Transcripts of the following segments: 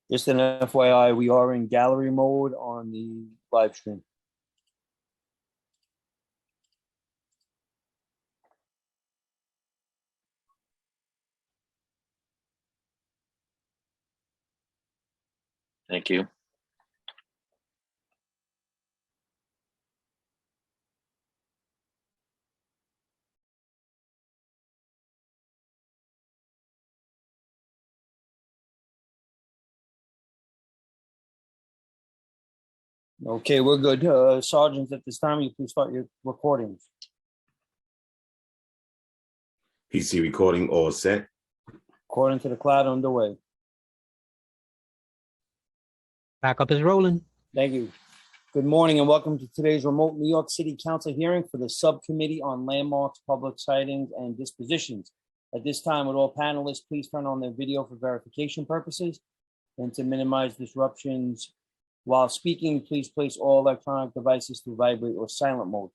Just an FYI, we are in gallery mode on the live stream. Thank you. Okay, we're good. Sergeants, at this time, you can start your recordings. PC recording all set. According to the cloud, underway. Backup is rolling. Thank you. Good morning and welcome to today's remote New York City Council hearing for the Subcommittee on Landmarks, Public Sightings, and Dispositions. At this time, would all panelists please turn on their video for verification purposes, and to minimize disruptions while speaking, please place all electronic devices to vibrate or silent mode.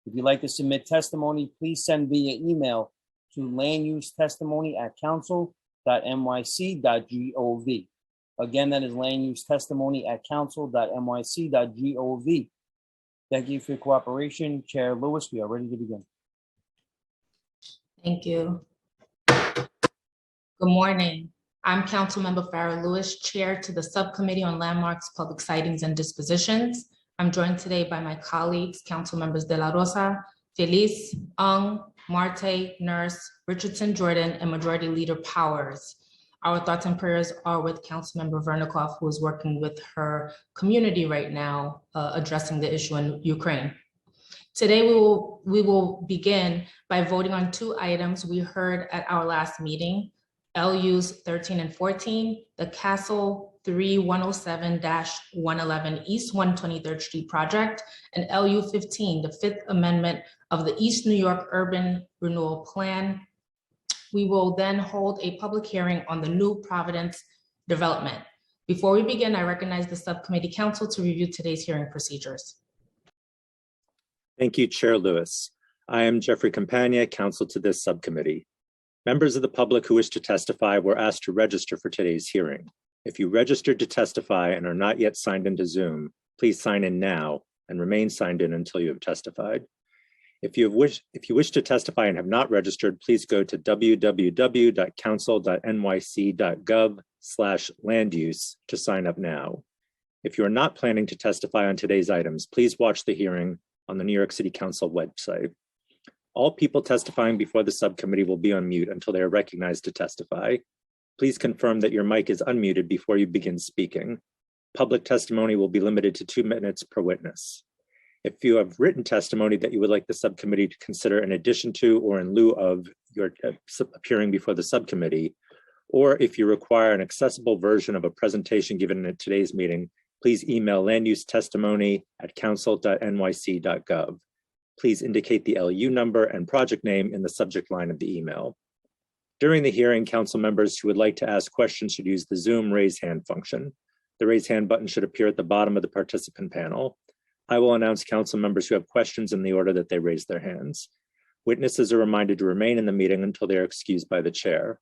If you'd like to submit testimony, please send via email to landusetestimony@council.nyc.gov. Again, that is landusetestimony@council.nyc.gov. Thank you for your cooperation. Chair Lewis, we are ready to begin. Thank you. Good morning. I'm Councilmember Farrah Lewis, Chair to the Subcommittee on Landmarks, Public Sightings, and Dispositions. I'm joined today by my colleagues, Councilmembers De La Rosa, Feliz, Ung, Marte, Nurse, Richardson, Jordan, and Majority Leader Powers. Our thoughts and prayers are with Councilmember Vernikoff, who is working with her community right now, addressing the issue in Ukraine. Today, we will begin by voting on two items we heard at our last meeting, LUs 13 and 14, the Castle 3107-111 East 123rd Street project, and LU 15, the Fifth Amendment of the East New York Urban Renewal Plan. We will then hold a public hearing on the new Providence development. Before we begin, I recognize the Subcommittee Council to review today's hearing procedures. Thank you, Chair Lewis. I am Jeffrey Campagna, counsel to this subcommittee. Members of the public who wish to testify were asked to register for today's hearing. If you registered to testify and are not yet signed into Zoom, please sign in now and remain signed in until you have testified. If you wish to testify and have not registered, please go to www.council.nyc.gov/landuse to sign up now. If you are not planning to testify on today's items, please watch the hearing on the New York City Council website. All people testifying before the subcommittee will be on mute until they are recognized to testify. Please confirm that your mic is unmuted before you begin speaking. Public testimony will be limited to 2 minutes per witness. If you have written testimony that you would like the subcommittee to consider in addition to or in lieu of your appearing before the subcommittee, or if you require an accessible version of a presentation given at today's meeting, please email landusetestimony@council.nyc.gov. Please indicate the LU number and project name in the subject line of the email. During the hearing, council members who would like to ask questions should use the Zoom raise hand function. The raise hand button should appear at the bottom of the participant panel. I will announce council members who have questions in the order that they raise their hands. Witnesses are reminded to remain in the meeting until they are excused by the chair.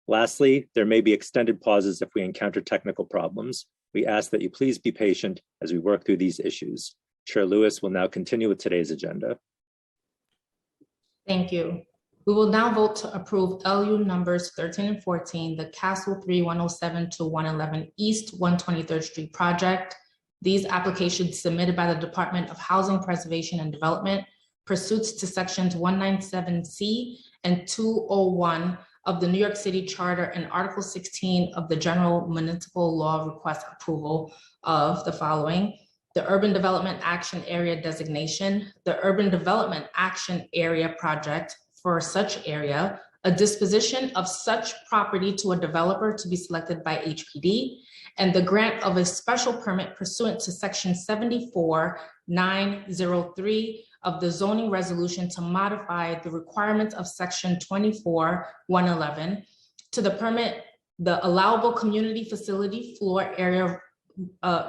Lastly, there may be extended pauses if we encounter technical problems. We ask that you please be patient as we work through these issues. Chair Lewis will now continue with today's agenda. Thank you. We will now vote to approve LU numbers 13 and 14, the Castle 3107-111 East 123rd Street project. These applications submitted by the Department of Housing Preservation and Development pursuant to sections 197C and 201 of the New York City Charter and Article 16 of the General Municipal Law request approval of the following: the Urban Development Action Area designation, the Urban Development Action Area project for such area, a disposition of such property to a developer to be selected by HPD, and the grant of a special permit pursuant to section 74-903 of the zoning resolution to modify the requirements of section 24-111 to the permit the allowable community facility floor area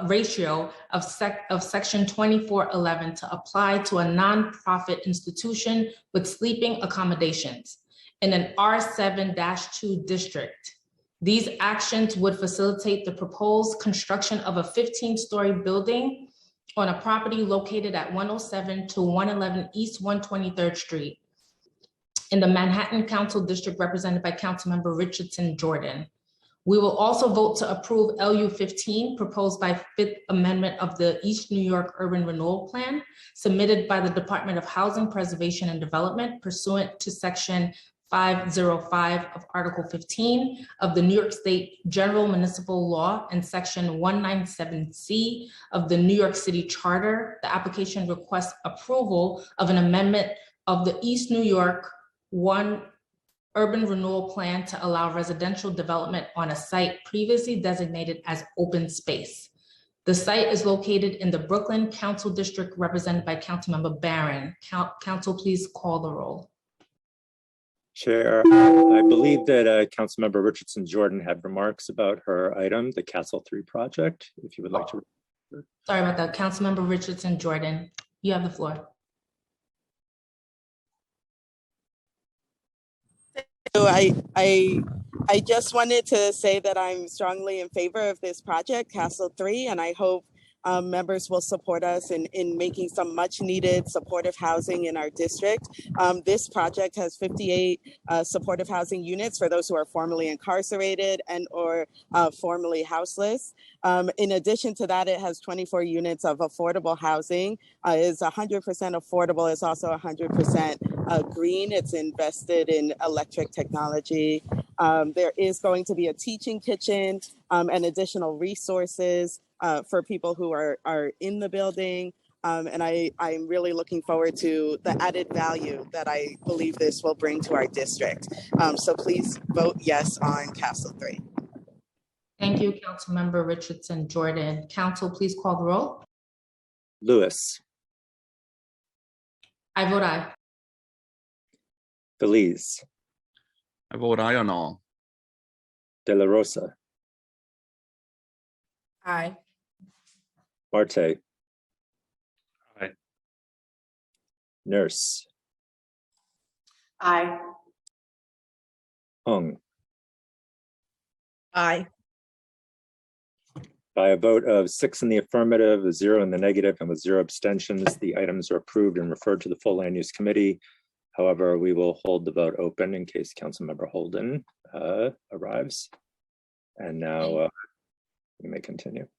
ratio of section 2411 to apply to a nonprofit institution with sleeping accommodations in an R7-2 district These actions would facilitate the proposed construction of a 15-story building on a property located at 107 to 111 East 123rd Street in the Manhattan Council District represented by Councilmember Richardson Jordan. We will also vote to approve LU 15 proposed by Fifth Amendment of the East New York Urban Renewal Plan submitted by the Department of Housing Preservation and Development pursuant to Section 505 of Article 15 of the New York State General Municipal Law and Section 197C of the New York City Charter. The application requests approval of an amendment of the East New York 1 Urban Renewal Plan to allow residential development on a site previously designated as open space. The site is located in the Brooklyn Council District represented by Councilmember Barron. Council, please call the roll. Chair, I believe that Councilmember Richardson Jordan had remarks about her item, the Castle 3 project, if you would like to. Sorry about that. Councilmember Richardson Jordan, you have the floor. So I just wanted to say that I'm strongly in favor of this project, Castle 3, and I hope members will support us in making some much needed supportive housing in our district. This project has 58 supportive housing units for those who are formerly incarcerated and or formerly houseless. In addition to that, it has 24 units of affordable housing. Is 100% affordable. It's also 100% green. It's invested in electric technology. There is going to be a teaching kitchen and additional resources for people who are in the building. And I'm really looking forward to the added value that I believe this will bring to our district. So please vote yes on Castle 3. Thank you, Councilmember Richardson Jordan. Council, please call the roll. Lewis, I vote aye. Belize, I vote aye on all. De La Rosa, Aye. Marte, Aye. Nurse, Aye. Hung. Aye. By a vote of 6 in the affirmative, 0 in the negative, and with 0 abstentions, the items are approved and referred to the full land use committee. However, we will hold the vote open in case Councilmember Holden arrives. And now we may continue.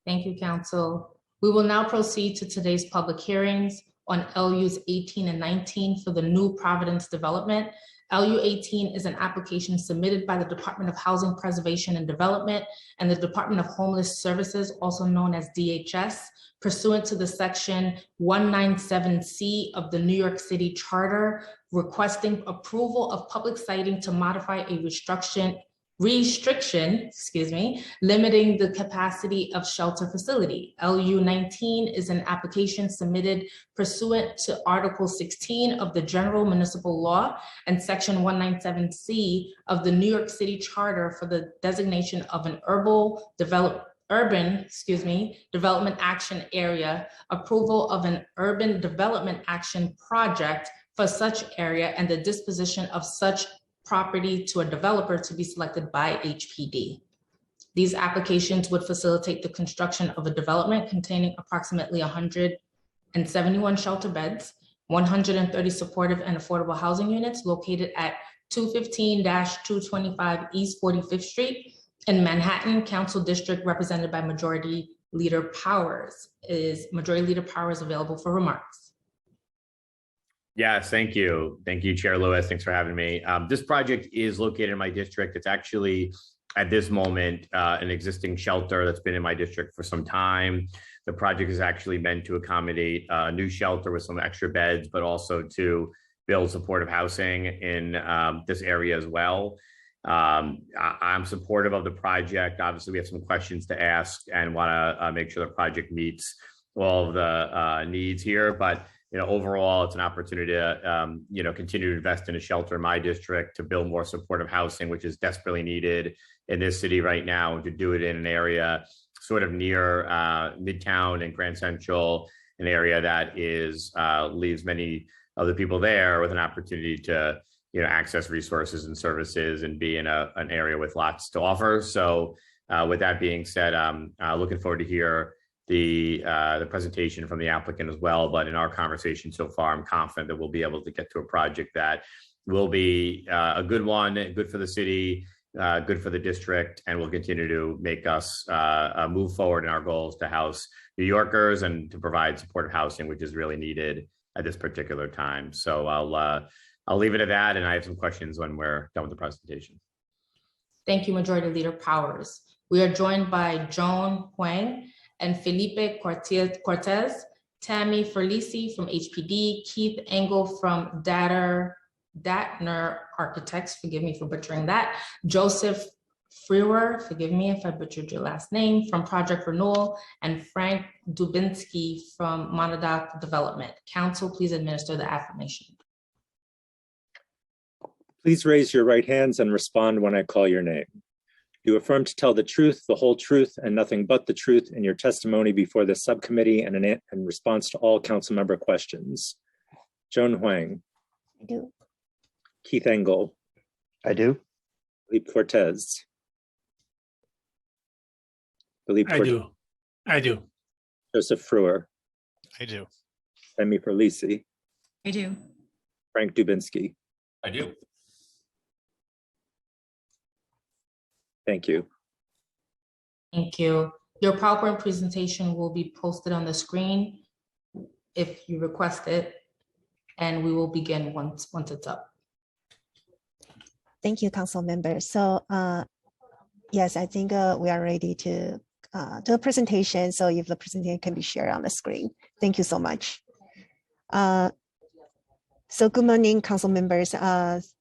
Thank you, Council. We will now proceed to today's public hearings on LUs 18 and 19 for the new Providence Development. LU 18 is an application submitted by the Department of Housing Preservation and Development and the Department of Homeless Services, also known as DHS, pursuant to the Section 197C of the New York City Charter, requesting approval of public siting to modify a restriction, limiting the capacity of shelter facility. LU 19 is an application submitted pursuant to Article 16 of the General Municipal Law and Section 197C of the New York City Charter for the designation of an urban development action area, approval of an urban development action project for such area, and the disposition of such property to a developer to be selected by HPD. These applications would facilitate the construction of a development containing approximately 171 shelter beds, 130 supportive and affordable housing units located at 215-225 East 45th Street in Manhattan Council District represented by Majority Leader Powers. Is Majority Leader Powers available for remarks? Yes, thank you. Thank you, Chair Lewis. Thanks for having me. This project is located in my district. It's actually, at this moment, an existing shelter that's been in my district for some time. The project is actually meant to accommodate a new shelter with some extra beds, but also to build supportive housing in this area as well. I'm supportive of the project. Obviously, we have some questions to ask and want to make sure the project meets all of the needs here, but overall, it's an opportunity to, continue to invest in a shelter in my district, to build more supportive housing, which is desperately needed in this city right now, and to do it in an area sort of near Midtown and Grand Central, an area that is leaves many other people there with an opportunity to, access resources and services and be in an area with lots to offer. So with that being said, I'm looking forward to hear the presentation from the applicant as well. But in our conversation so far, I'm confident that we'll be able to get to a project that will be a good one, good for the city, good for the district, and will continue to make us move forward in our goals to house New Yorkers and to provide supportive housing, which is really needed at this particular time. So I'll leave it at that, and I have some questions when we're done with the presentation. Thank you, Majority Leader Powers. We are joined by Joan Huang and Felipe Cortez, Tammy Ferlisi from HPD, Keith Engel from Datner Architects, forgive me for butchering that, Joseph Frewer, forgive me if I butchered your last name, from Project Renewal, and Frank Dubinsky from Monadnock Development. Council, please administer the affirmation. Please raise your right hands and respond when I call your name. You affirm to tell the truth, the whole truth, and nothing but the truth in your testimony before the subcommittee and in response to all council member questions. Joan Huang. I do. Keith Engel. I do. Philippe Cortez. Philippe I Cortez. do. I do. Joseph Frewer. I do. Tammy Ferlisi. I do. Frank Dubinsky. I do. Thank you. Thank you. Your PowerPoint presentation will be posted on the screen if you request it, and we will begin once it's up. Thank you, council members. So yes, I think we are ready to do a presentation. So if the presentation can be shared on the screen. Thank you so much. So good morning, council members.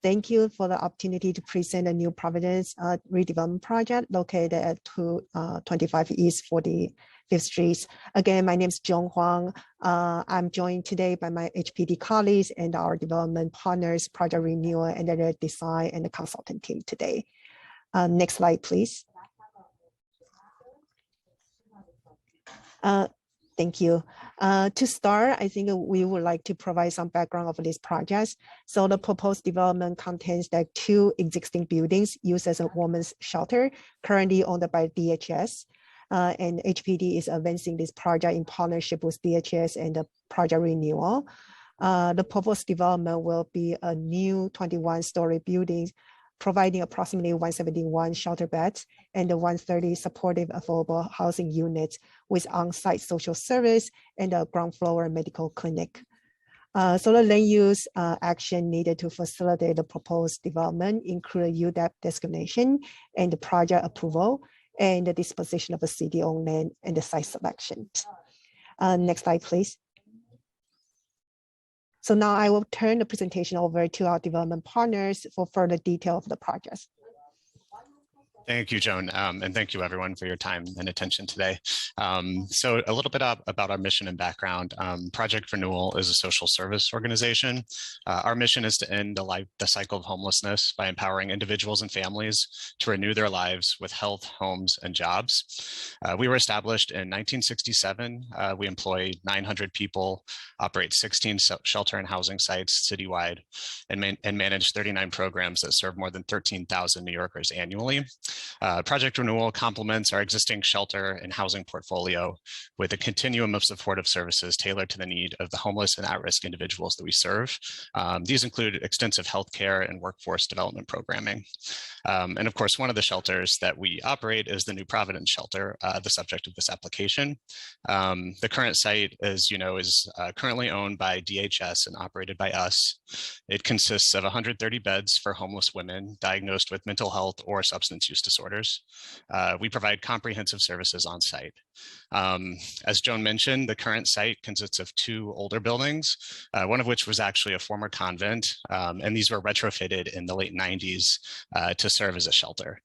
Thank you for the opportunity to present a new Providence redevelopment project located at 225 East 45th Street. Again, my name is Joan Huang. I'm joined today by my HPD colleagues and our development partners, Project Renewal, and the design and the consultant team today. Next slide, please. Thank you. To start, I think we would like to provide some background of this project. So the proposed development contains the 2 existing buildings used as a women's shelter, currently owned by DHS. And HPD is advancing this project in partnership with DHS and the Project Renewal. The proposed development will be a new 21-story building, providing approximately 171 shelter beds and 130 supportive affordable housing units with on-site social service and a ground floor medical clinic. So the land use action needed to facilitate the proposed development include UDAP designation and the project approval and the disposition of a city-owned land and the site selection. Next slide, please. So now I will turn the presentation over to our development partners for further detail of the project. Thank you, Joan, and thank you everyone for your time and attention today. So a little bit about our mission and background. Project Renewal is a social service organization. Our mission is to end the cycle of homelessness by empowering individuals and families to renew their lives with health, homes, and jobs. We were established in 1967. We employ 900 people, operate 16 shelter and housing sites citywide, and manage 39 programs that serve more than 13,000 New Yorkers annually. Project Renewal complements our existing shelter and housing portfolio with a continuum of supportive services tailored to the need of the homeless and at-risk individuals that we serve. These include extensive healthcare and workforce development programming. And of course, one of the shelters that we operate is the New Providence shelter, the subject of this application. The current site, as you know, is currently owned by DHS and operated by us. It consists of 130 beds for homeless women diagnosed with mental health or substance use disorders. We provide comprehensive services on site. As Joan mentioned, the current site consists of 2 older buildings, one of which was actually a former convent, and these were retrofitted in the late 90s to serve as a shelter.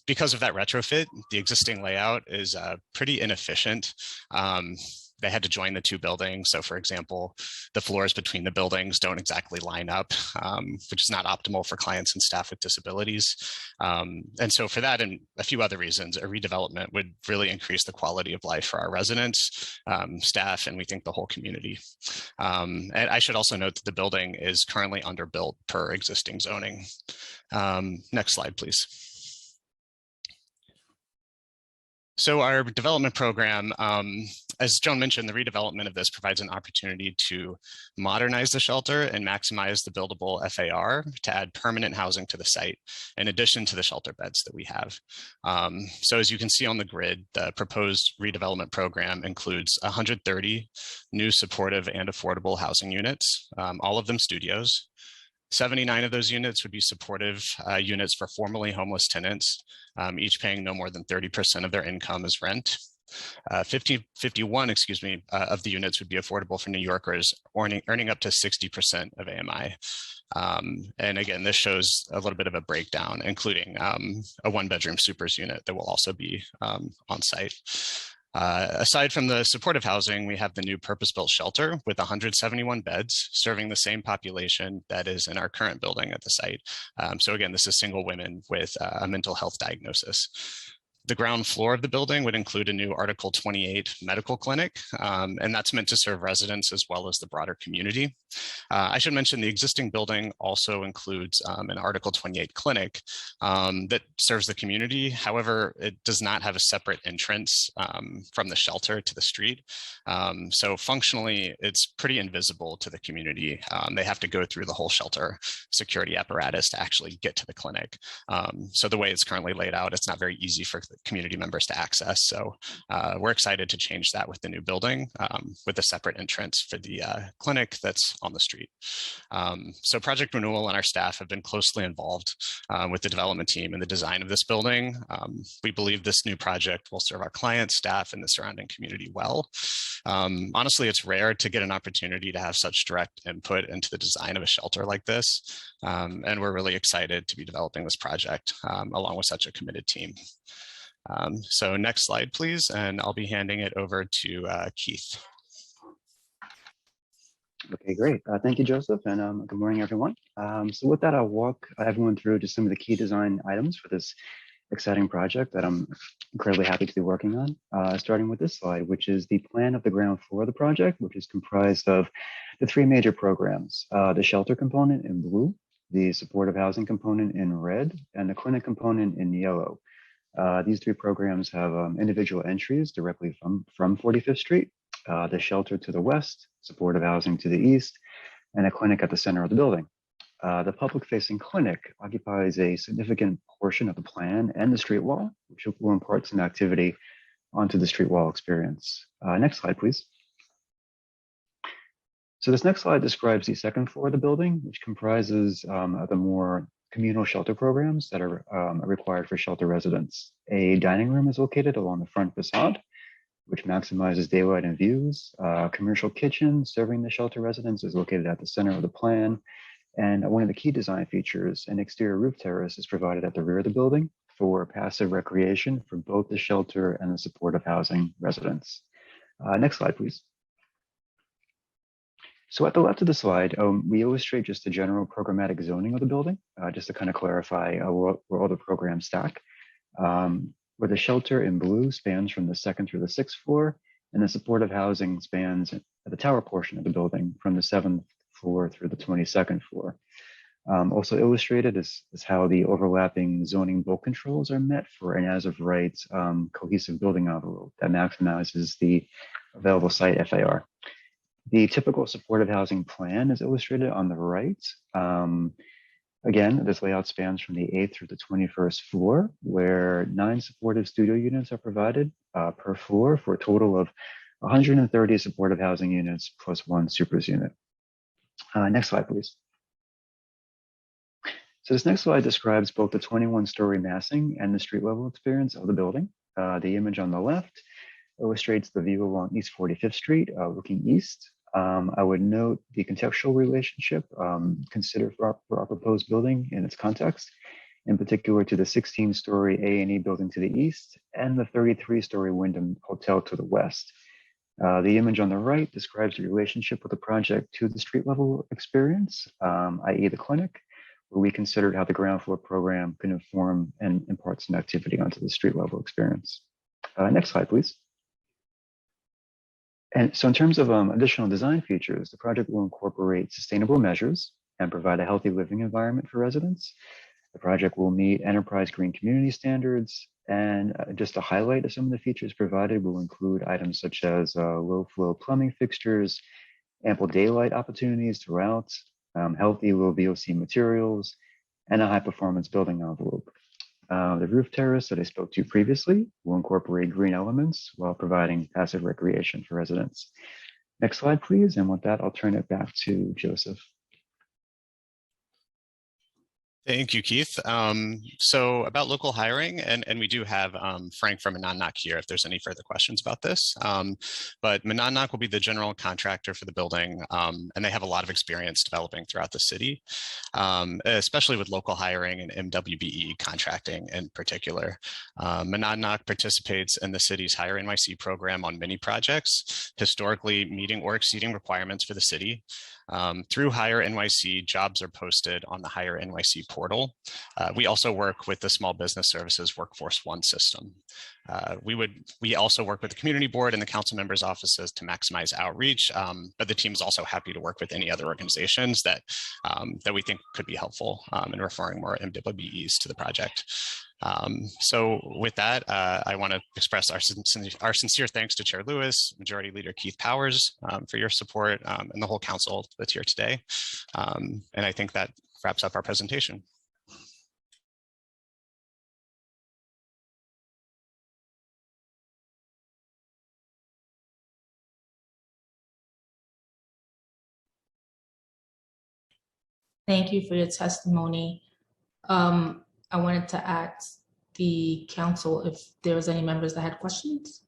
Because of that retrofit, the existing layout is pretty inefficient. they had to join the two buildings. So for example, the floors between the buildings don't exactly line up, which is not optimal for clients and staff with disabilities. And so for that and a few other reasons, a redevelopment would really increase the quality of life for our residents, staff, and we think the whole community. And I should also note that the building is currently underbuilt per existing zoning. Next slide, please. So our development program, as Joan mentioned, the redevelopment of this provides an opportunity to modernize the shelter and maximize the buildable FAR to add permanent housing to the site, in addition to the shelter beds that we have. So as you can see on the grid, the proposed redevelopment program includes 130 new supportive and affordable housing units, all of them studios. 79 of those units would be supportive units for formerly homeless tenants, each paying no more than 30% of their income as rent. 51 of the units would be affordable for New Yorkers earning up to 60% of AMI. And again, this shows a little bit of a breakdown, including a one-bedroom supers unit that will also be on site. Aside from the supportive housing, we have the new purpose-built shelter with 171 beds serving the same population that is in our current building at the site. So again, this is single women with a mental health diagnosis. The ground floor of the building would include a new Article 28 medical clinic, and that's meant to serve residents as well as the broader community. I should mention the existing building also includes an Article 28 clinic that serves the community. However, it does not have a separate entrance from the shelter to the street. So functionally, it's pretty invisible to the community. They have to go through the whole shelter security apparatus to actually get to the clinic. So the way it's currently laid out, it's not very easy for the community members to access. So we're excited to change that with the new building with a separate entrance for the clinic that's on the street. So Project Renewal and our staff have been closely involved with the development team in the design of this building. We believe this new project will serve our clients, staff, and the surrounding community well. Honestly, it's rare to get an opportunity to have such direct input into the design of a shelter like this. And we're really excited to be developing this project along with such a committed team. So next slide, please, and I'll be handing it over to Keith. Okay, great. Thank you, Joseph, and good morning, everyone. So with that, I'll walk everyone through just some of the key design items for this exciting project that I'm incredibly happy to be working on, starting with this slide, which is the plan of the ground floor of the project, which is comprised of the three major programs, the shelter component in blue, the supportive housing component in red, and the clinic component in yellow. These three programs have individual entries directly from 45th Street, the shelter to the west, supportive housing to the east, and a clinic at the center of the building. The public-facing clinic occupies a significant portion of the plan and the street wall, which will impart some activity onto the street wall experience. Next slide, please. So this next slide describes the second floor of the building, which comprises the more communal shelter programs that are required for shelter residents. A dining room is located along the front facade, which maximizes daylight and views. Commercial kitchen serving the shelter residents is located at the center of the plan. And one of the key design features, an exterior roof terrace, is provided at the rear of the building for passive recreation for both the shelter and the supportive housing residents. Next slide, please. So at the left of the slide, we illustrate just the general programmatic zoning of the building, just to kind of clarify where all the programs stack. Where the shelter in blue spans from the second through the sixth floor, and the supportive housing spans at the tower portion of the building from the 7th floor through the 22nd floor. Also illustrated is how the overlapping zoning bulk controls are met for an as-of-right cohesive building envelope that maximizes the available site FAR. The typical supportive housing plan is illustrated on the right. Again, this layout spans from the 8th through the 21st floor, where 9 supportive studio units are provided per floor for a total of 130 supportive housing units plus 1 supers unit. Next slide, please. So this next slide describes both the 21-story massing and the street level experience of the building. The image on the left illustrates the view along East 45th Street, looking east. I would note the contextual relationship considered for our proposed building in its context, in particular to the 16-story A&E building to the east and the 33-story Wyndham Hotel to the west. The image on the right describes the relationship of the project to the street level experience, i.e. the clinic, where we considered how the ground floor program can inform and impart some activity onto the street level experience. Next slide, please. And so in terms of additional design features, the project will incorporate sustainable measures and provide a healthy living environment for residents. The project will meet enterprise green community standards. And just to highlight some of the features provided will include items such as low flow plumbing fixtures, ample daylight opportunities throughout, healthy low VOC materials, and a high performance building envelope. The roof terrace that I spoke to previously will incorporate green elements while providing passive recreation for residents. Next slide, please. And with that, I'll turn it back to Joseph. Thank you, Keith. So about local hiring, and we do have Frank from Monadnock here if there's any further questions about this. But Monadnock will be the general contractor for the building, and they have a lot of experience developing throughout the city, especially with local hiring and MWBE contracting in particular. Monadnock participates in the city's Hire NYC program on many projects, historically meeting or exceeding requirements for the city. Through Hire NYC, jobs are posted on the Hire NYC portal. We also work with the Small Business Services Workforce One system. We also work with the community board and the council members' offices to maximize outreach, but the team is also happy to work with any other organizations that we think could be helpful in referring more MWBEs to the project. So with that, I want to express our sincere thanks to Chair Lewis, Majority Leader Keith Powers for your support and the whole council that's here today. And I think that wraps up our presentation. Thank you for your testimony. I wanted to ask the council if there was any members that had questions.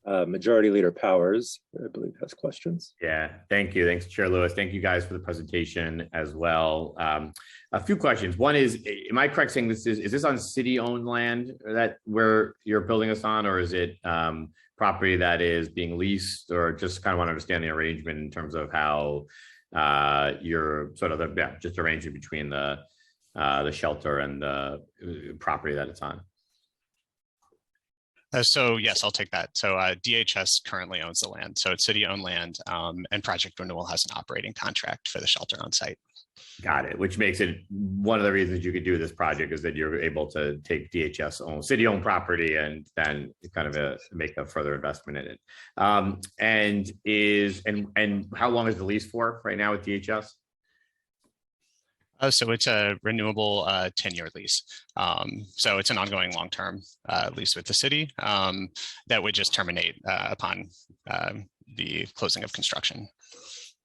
Majority Leader Powers, I believe, has questions. Yeah, thank you. Thanks, Chair Lewis. Thank you guys for the presentation as well. A few questions. One is, am I correct saying is this on city-owned land that where you're building this on, or is it property that is being leased, or just kind of want to understand the arrangement in terms of how you're sort of just arranging between the shelter and the property that it's on? So yes, I'll take that. So DHS currently owns the land, so it's city-owned land, and Project Renewal has an operating contract for the shelter on site. Got it. Which makes it one of the reasons you could do this project is that you're able to take DHS owned city-owned property and then kind of make a further investment in it. And how long is the lease for right now with DHS? So it's a renewable 10-year lease. So it's an ongoing long-term lease with the city that would just terminate upon the closing of construction.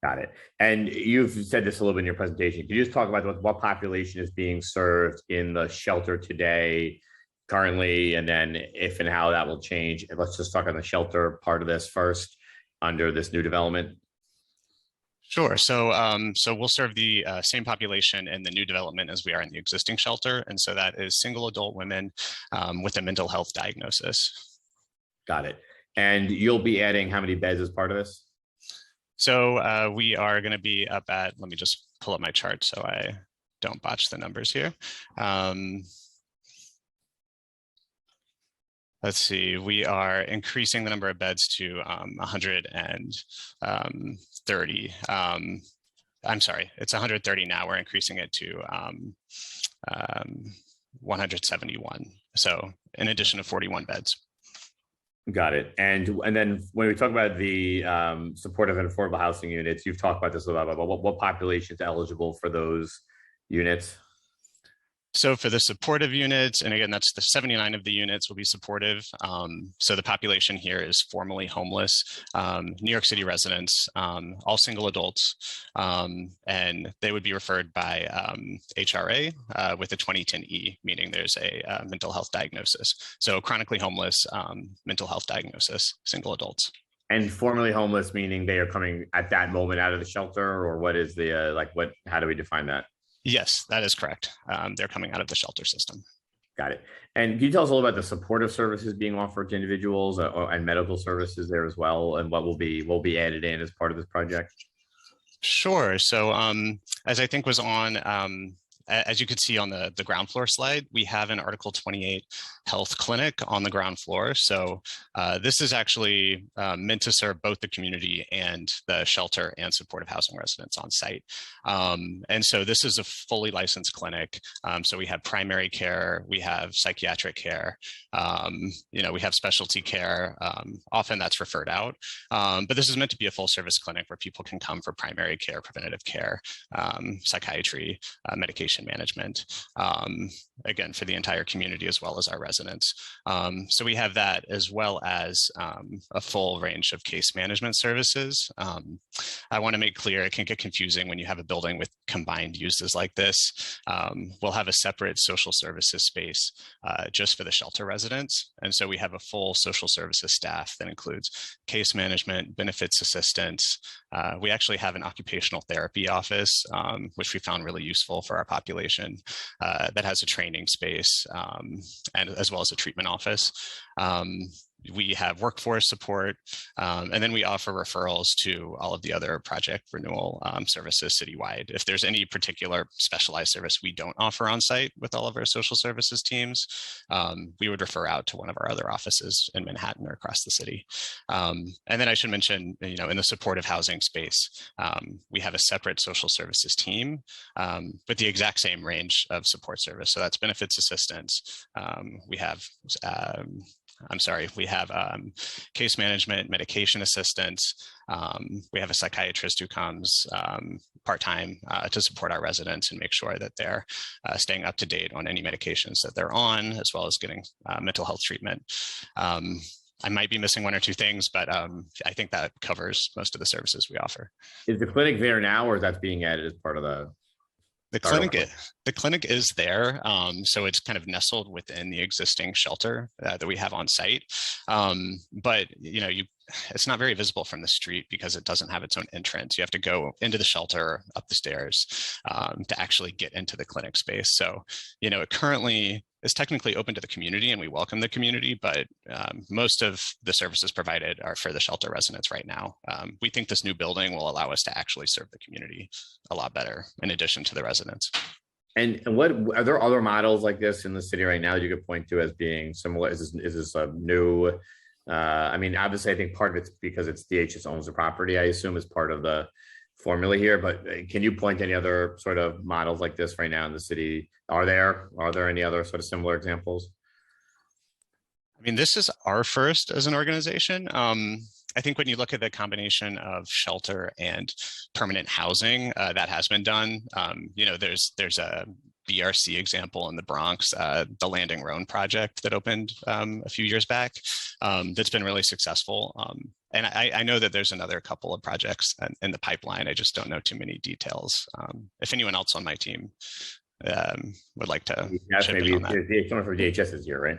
Got it. And you've said this a little bit in your presentation. Can you just talk about what population is being served in the shelter today, currently, and then if and how that will change? And let's just talk on the shelter part of this first under this new development. Sure. So we'll serve the same population in the new development as we are in the existing shelter. And so that is single adult women with a mental health diagnosis. Got it. And you'll be adding how many beds as part of this? So we are going to be up at, let me just pull up my chart so I don't botch the numbers here. Let's see, we are increasing the number of beds to 130. I'm sorry, it's 130 now. We're increasing it to 171. So in addition to 41 beds. Got it. And then when we talk about the supportive and affordable housing units, you've talked about this a lot, about what population is eligible for those units? So for the supportive units, and again, that's the 79 of the units will be supportive. So the population here is formerly homeless, New York City residents, all single adults, and they would be referred by HRA with a 2010E, meaning there's a mental health diagnosis. So chronically homeless, mental health diagnosis, single adults. And formerly homeless, meaning they are coming at that moment out of the shelter, or what is the, how do we define that? Yes, that is correct. They're coming out of the shelter system. Got it. And can you tell us a little about the supportive services being offered to individuals and medical services there as well, and what will be added in as part of this project? Sure. So as I think was on, as you could see on the ground floor slide, we have an Article 28 health clinic on the ground floor. So this is actually meant to serve both the community and the shelter and supportive housing residents on site. And so this is a fully licensed clinic. So we have primary care, we have psychiatric care, we have specialty care. Often that's referred out. But this is meant to be a full service clinic where people can come for primary care, preventative care, psychiatry, medication management, again, for the entire community as well as our residents. So we have that as well as a full range of case management services. I want to make clear, it can get confusing when you have a building with combined uses like this. We'll have a separate social services space just for the shelter residents. And so we have a full social services staff that includes case management, benefits assistance. We actually have an occupational therapy office, which we found really useful for our population, that has a training space and as well as a treatment office. We have workforce support, and then we offer referrals to all of the other project renewal services citywide. If there's any particular specialized service we don't offer on site with all of our social services teams, we would refer out to one of our other offices in Manhattan or across the city. And then I should mention, in the supportive housing space, we have a separate social services team with the exact same range of support service. So that's benefits assistance. We have case management, medication assistance. We have a psychiatrist who comes part-time to support our residents and make sure that they're staying up to date on any medications that they're on, as well as getting mental health treatment. I might be missing one or two things, but I think that covers most of the services we offer. Is the clinic there now, or is that being added as part of the clinic is there, so it's kind of nestled within the existing shelter that we have on site. But it's not very visible from the street because it doesn't have its own entrance. You have to go into the shelter, up the stairs, to actually get into the clinic space. So, it currently is technically open to the community, and we welcome the community, but most of the services provided are for the shelter residents right now. We think this new building will allow us to actually serve the community a lot better, in addition to the residents. And what are there other models like this in the city right now that you could point to as being similar? Is this a new? Obviously, I think part of it's because it's DHS owns the property, I assume, is part of the formula here, but can you point to any other sort of models like this right now in the city? Are there any other sort of similar examples? This is our first as an organization. I think when you look at the combination of shelter and permanent housing, that has been done. There's a BRC example in the Bronx, the Landing Roan project that opened a few years back, that's been really successful. And I know that there's another couple of projects in the pipeline. I just don't know too many details. If anyone else on my team would like to chip in on that. Someone from DHS is here, right?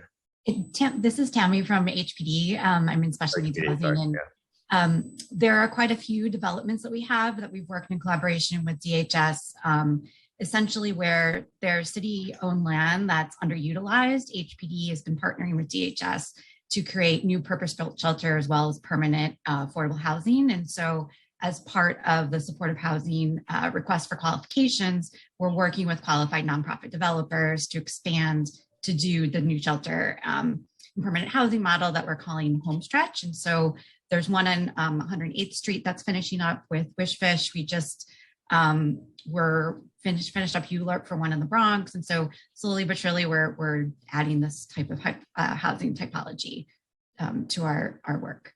This is Tammy from HPD. I'm in special needs housing, and there are quite a few developments that we have that we've worked in collaboration with DHS, essentially where there's city-owned land that's underutilized. HPD has been partnering with DHS to create new purpose-built shelter as well as permanent affordable housing. And so as part of the supportive housing request for qualifications, we're working with qualified nonprofit developers to expand to do the new shelter and permanent housing model that we're calling Homestretch. And so there's one on 108th Street that's finishing up with Wishfish. We just we're finished up ULURP for one in the Bronx. And so slowly but surely we're adding this type of housing typology to our work.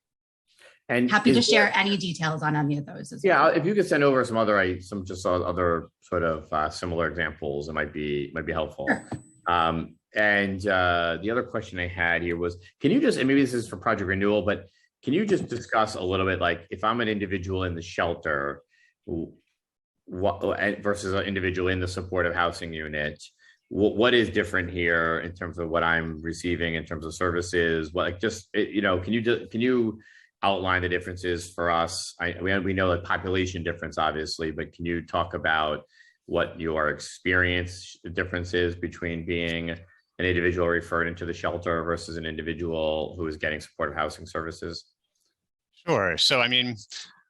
And happy to share any details on any of those as well. If you could send over some other other sort of similar examples, it might be helpful. Sure. And the other question I had here was, can you just, and maybe this is for project renewal, but can you just discuss a little bit, like if I'm an individual in the shelter versus an individual in the supportive housing unit, what is different here in terms of what I'm receiving in terms of services? Can you outline the differences for us? We know the population difference, obviously, but can you talk about what your experience differences between being an individual referred into the shelter versus an individual who is getting supportive housing services? Sure. So, I mean,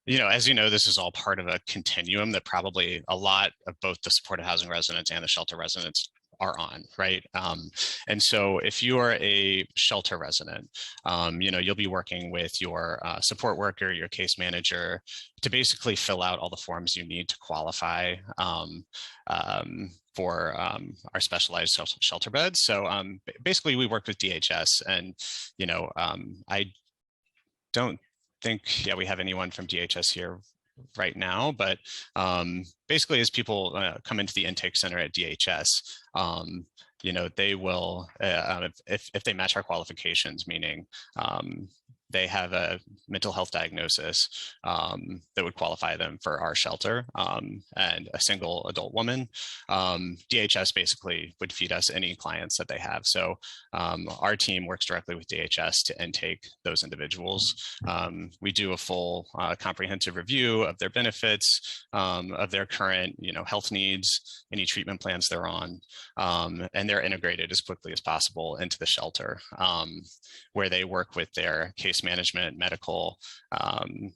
as you know, this is all part of a continuum that probably a lot of both the supportive housing residents and the shelter residents are on, right? And so if you are a shelter resident, you'll be working with your support worker, your case manager, to basically fill out all the forms you need to qualify for our specialized shelter beds. So basically we work with DHS, and, I don't think, we have anyone from DHS here right now, but basically as people come into the intake center at DHS, they will, if they match our qualifications, meaning they have a mental health diagnosis that would qualify them for our shelter, and a single adult woman, DHS basically would feed us any clients that they have. So our team works directly with DHS to intake those individuals. We do a full comprehensive review of their benefits, of their current health needs, any treatment plans they're on, and they're integrated as quickly as possible into the shelter, where they work with their case management, medical,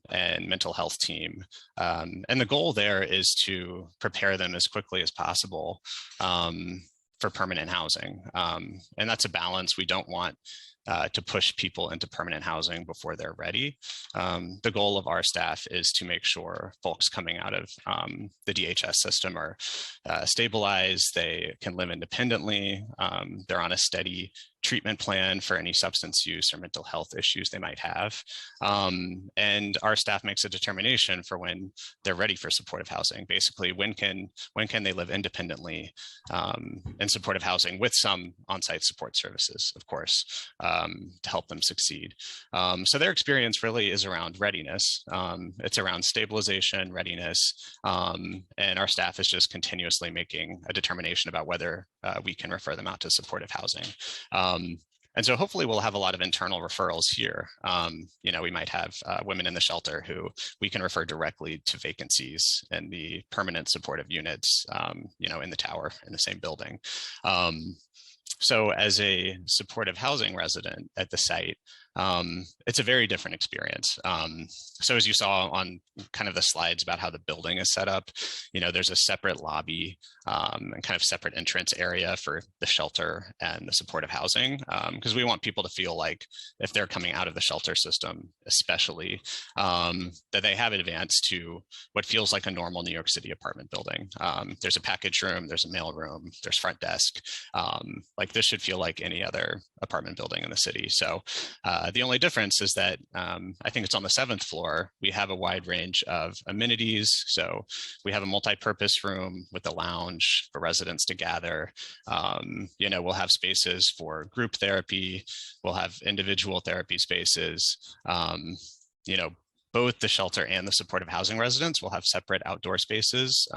and mental health team. And the goal there is to prepare them as quickly as possible for permanent housing. And that's a balance. We don't want to push people into permanent housing before they're ready. The goal of our staff is to make sure folks coming out of the DHS system are stabilized, they can live independently, they're on a steady treatment plan for any substance use or mental health issues they might have. And our staff makes a determination for when they're ready for supportive housing. Basically, when can they live independently in supportive housing with some on-site support services, of course, to help them succeed. So their experience really is around readiness. It's around stabilization, readiness, and our staff is just continuously making a determination about whether we can refer them out to supportive housing. And so hopefully we'll have a lot of internal referrals here. We might have women in the shelter who we can refer directly to vacancies in the permanent supportive units, in the tower in the same building. So as a supportive housing resident at the site, it's a very different experience. So as you saw on kind of the slides about how the building is set up, there's a separate lobby and kind of separate entrance area for the shelter and the supportive housing, because we want people to feel like if they're coming out of the shelter system, especially, that they have advanced to what feels like a normal New York City apartment building. There's a package room, there's a mail room, there's front desk. Like this should feel like any other apartment building in the city. So the only difference is that I think it's on the 7th floor, we have a wide range of amenities. So we have a multi-purpose room with a lounge for residents to gather. We'll have spaces for group therapy. We'll have individual therapy spaces. Both the shelter and the supportive housing residents will have separate outdoor spaces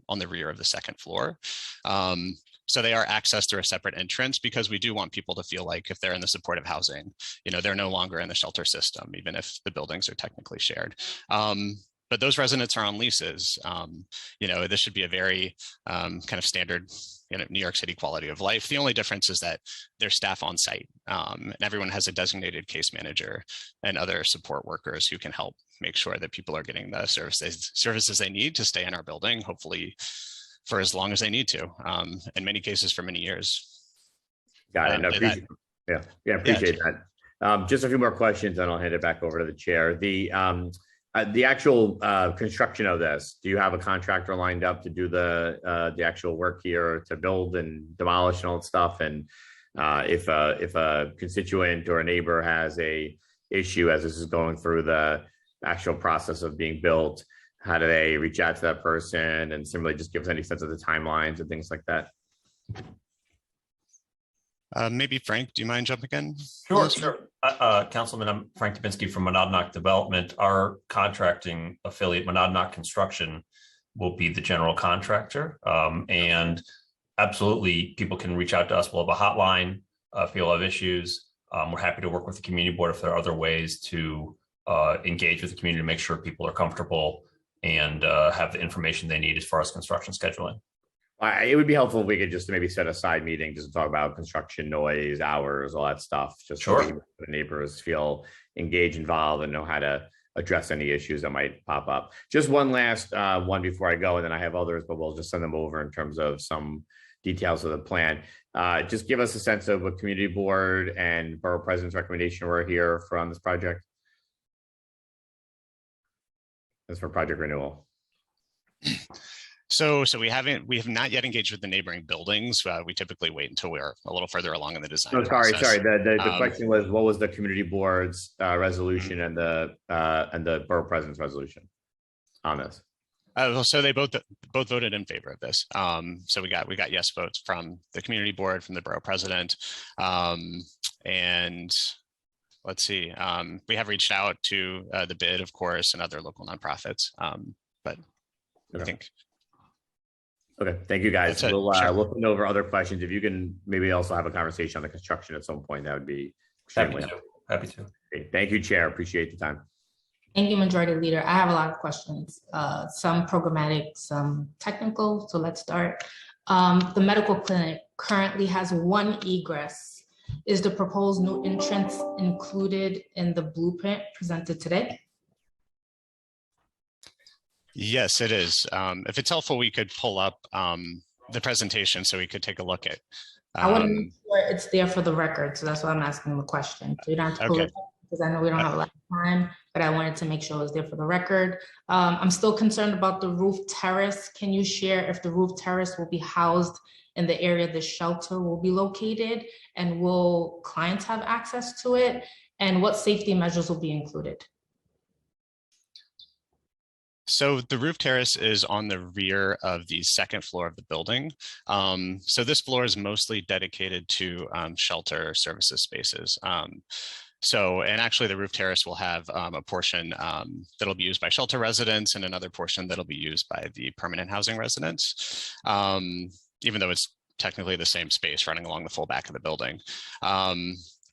on the rear of the 2nd floor. So they are accessed through a separate entrance because we do want people to feel like if they're in the supportive housing, they're no longer in the shelter system, even if the buildings are technically shared. But those residents are on leases. This should be a very kind of standard New York City quality of life. The only difference is that there's staff on site, and everyone has a designated case manager and other support workers who can help make sure that people are getting the services they need to stay in our building, hopefully for as long as they need to, in many cases for many years. Got it. Appreciate that. Just a few more questions, and I'll hand it back over to the chair. The actual construction of this, do you have a contractor lined up to do the actual work here to build and demolish and all that stuff? And if a constituent or a neighbor has a issue as this is going through the actual process of being built, how do they reach out to that person? And similarly, just give us any sense of the timelines and things like that. Maybe Frank, do you mind jumping in? Sure. Councilman, I'm Frank Dubinsky from Monadnock Development. Our contracting affiliate, Monadnock Construction, will be the general contractor. And absolutely, people can reach out to us. We'll have a hotline if people have issues. We're happy to work with the community board if there are other ways to engage with the community to make sure people are comfortable and have the information they need as far as construction scheduling. It would be helpful if we could just maybe set aside meeting just to talk about construction noise, hours, all that stuff, just so the neighbors feel engaged, involved, and know how to address any issues that might pop up. Just one last one before I go, and then I have others, but we'll just send them over in terms of some details of the plan. Just give us a sense of what community board and borough president's recommendation were here for on this project. As for project renewal. So we have not yet engaged with the neighboring buildings. We typically wait until we're a little further along in the design. No, sorry. process. The question was, what was the community board's resolution and the borough president's resolution on this? So they both voted in favor of this. So we got yes votes from the community board, from the borough president, and let's see. We have reached out to the BID, of course, and other local nonprofits. But I think. Okay, thank you guys. Sure. We'll put over other questions. If you can maybe also have a conversation on the construction at some point, that would be extremely helpful. Happy to. Okay, thank you, Chair. Appreciate the time. Thank you, Majority Leader. I have a lot of questions, some programmatic, some technical. So let's start. The medical clinic currently has one egress. Is the proposed new entrance included in the blueprint presented today? Yes, it is. If it's helpful, we could pull up the presentation so we could take a look at. I want to make sure it's there for the record, so that's why I'm asking the question. So you don't have to pull it up because I know we don't have a lot of time, but I wanted to make sure it was there for the record. I'm still concerned about the roof terrace. Can you share if the roof terrace will be housed in the area the shelter will be located, and will clients have access to it, and what safety measures will be included? So the roof terrace is on the rear of the second floor of the building. So this floor is mostly dedicated to shelter services spaces. And actually the roof terrace will have a portion that'll be used by shelter residents and another portion that'll be used by the permanent housing residents, even though it's technically the same space running along the full back of the building.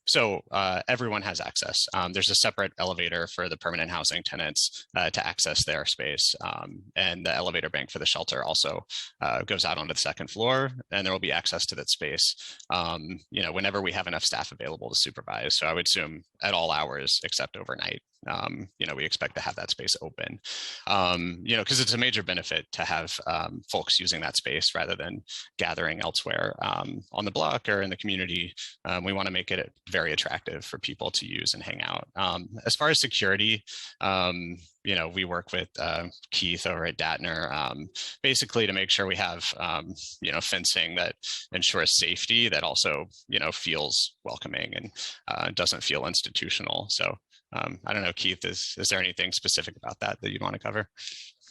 So everyone has access. There's a separate elevator for the permanent housing tenants to access their space. And the elevator bank for the shelter also goes out onto the second floor, and there will be access to that space, whenever we have enough staff available to supervise. So I would assume at all hours except overnight. We expect to have that space open, because it's a major benefit to have folks using that space rather than gathering elsewhere on the block or in the community. We want to make it very attractive for people to use and hang out. As far as security, we work with Keith over at Datner, basically to make sure we have, fencing that ensures safety that also, feels welcoming and doesn't feel institutional. So I don't know, Keith, is there anything specific about that you'd want to cover?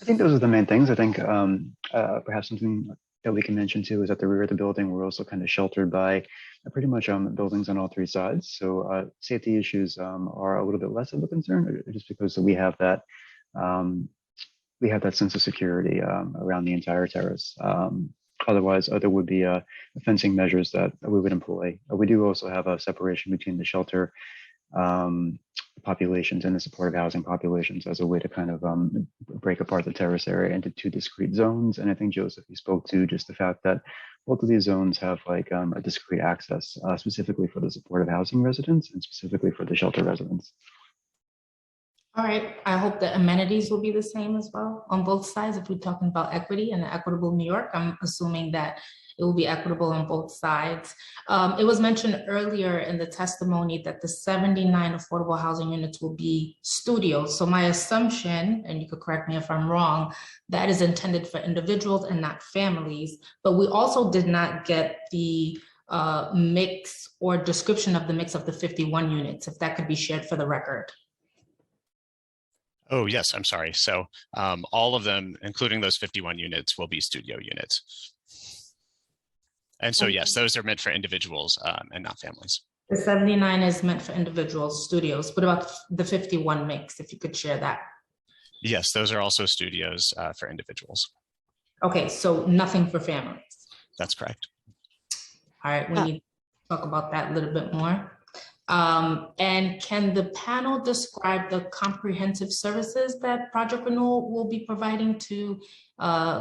I think those are the main things. I think perhaps something that we can mention too is at the rear of the building, we're also kind of sheltered by pretty much buildings on all three sides. So safety issues are a little bit less of a concern, just because we have that sense of security around the entire terrace. Otherwise, there would be fencing measures that we would employ. We do also have a separation between the shelter populations and the supportive housing populations as a way to kind of break apart the terrace area into two discrete zones. And I think Joseph, you spoke to just the fact that both of these zones have like a discrete access specifically for the supportive housing residents and specifically for the shelter residents. All right, I hope the amenities will be the same as well on both sides. If we're talking about equity and the equitable New York, I'm assuming that it will be equitable on both sides. It was mentioned earlier in the testimony that the 79 affordable housing units will be studios. So my assumption, and you could correct me if I'm wrong, that is intended for individuals and not families. But we also did not get the mix or description of the mix of the 51 units, if that could be shared for the record. Oh, yes, I'm sorry. So all of them, including those 51 units, will be studio units. And so, yes, those are meant for individuals and not families. The 79 is meant for individuals, studios. What about the 51 mix, if you could share that? Yes, those are also studios for individuals. Okay, so nothing for families. That's correct. All right, we need to talk about that a little bit more. And can the panel describe the comprehensive services that Project Renewal will be providing to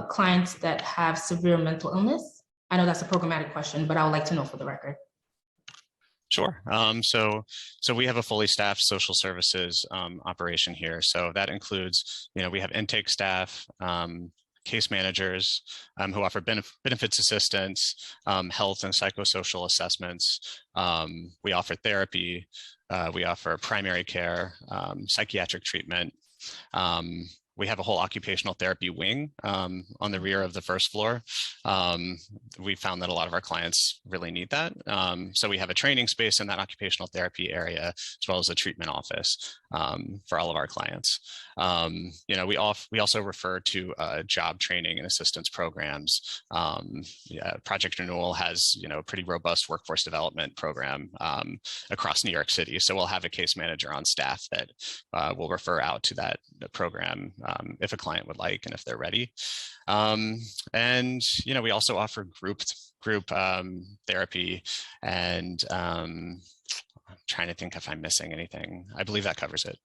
clients that have severe mental illness? I know that's a programmatic question, but I would like to know for the record. Sure. So we have a fully staffed social services operation here. So that includes, we have intake staff, case managers who offer benefits assistance, health and psychosocial assessments. We offer therapy. We offer primary care, psychiatric treatment. We have a whole occupational therapy wing on the rear of the first floor. We found that a lot of our clients really need that. So we have a training space in that occupational therapy area, as well as a treatment office for all of our clients. We also refer to job training and assistance programs. Project Renewal has, a pretty robust workforce development program across New York City. So we'll have a case manager on staff that will refer out to that program if a client would like and if they're ready. And we also offer group therapy, and I'm trying to think if I'm missing anything. I believe that covers it.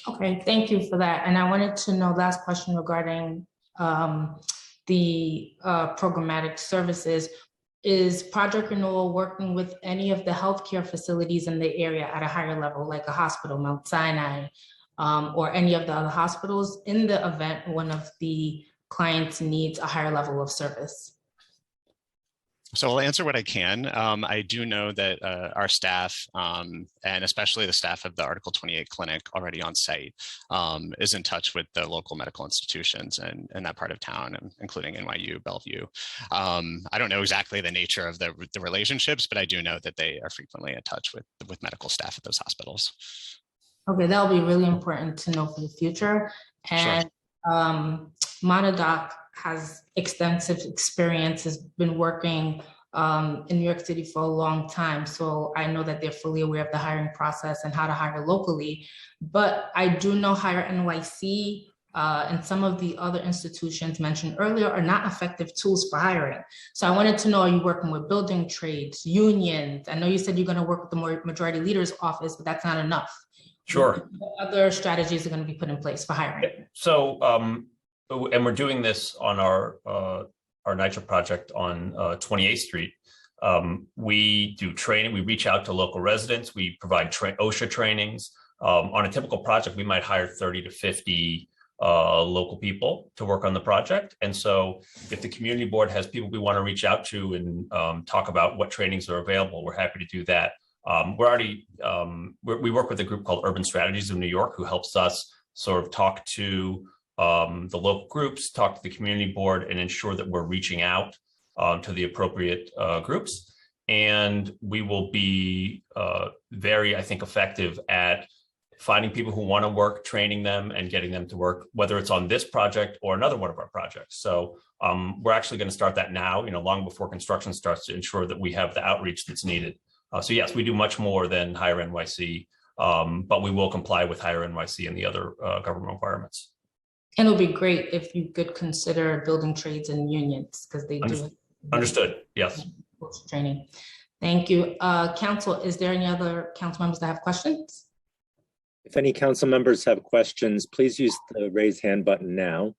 Okay, thank you for that. And I wanted to know, last question regarding the programmatic services. Is Project Renewal working with any of the healthcare facilities in the area at a higher level, like a hospital, Mount Sinai, or any of the other hospitals, in the event one of the clients needs a higher level of service? So I'll answer what I can. I do know that our staff, and especially the staff of the Article 28 clinic already on site, is in touch with the local medical institutions in that part of town, including NYU, Bellevue. I don't know exactly the nature of the relationships, but I do know that they are frequently in touch with medical staff at those hospitals. Okay, that'll be really important to know for the future. And sure. Montadoc has extensive experience, has been working in New York City for a long time. So I know that they're fully aware of the hiring process and how to hire locally. But I do know Hire NYC and some of the other institutions mentioned earlier are not effective tools for hiring. So I wanted to know, are you working with building trades, unions? I know you said you're going to work with the majority leader's office, but that's not enough. Sure. What other strategies are going to be put in place for hiring? So, and we're doing this on our NYCC project on 28th Street. We do training. We reach out to local residents. We provide OSHA trainings. On a typical project, we might hire 30 to 50 local people to work on the project. And so if the community board has people we want to reach out to and talk about what trainings are available, we're happy to do that. We work with a group called Urban Strategies of New York, who helps us sort of talk to the local groups, talk to the community board, and ensure that we're reaching out to the appropriate groups. And we will be very, I think, effective at finding people who want to work, training them, and getting them to work, whether it's on this project or another one of our projects. So we're actually going to start that now, long before construction starts, to ensure that we have the outreach that's needed. So yes, we do much more than Hire NYC, but we will comply with Hire NYC and the other government requirements. And it would be great if you could consider building trades and unions, because they do. Understood. Yes. Training. Thank you. Council, is there any other council members that have questions? If any council members have questions, please use the raise hand button now.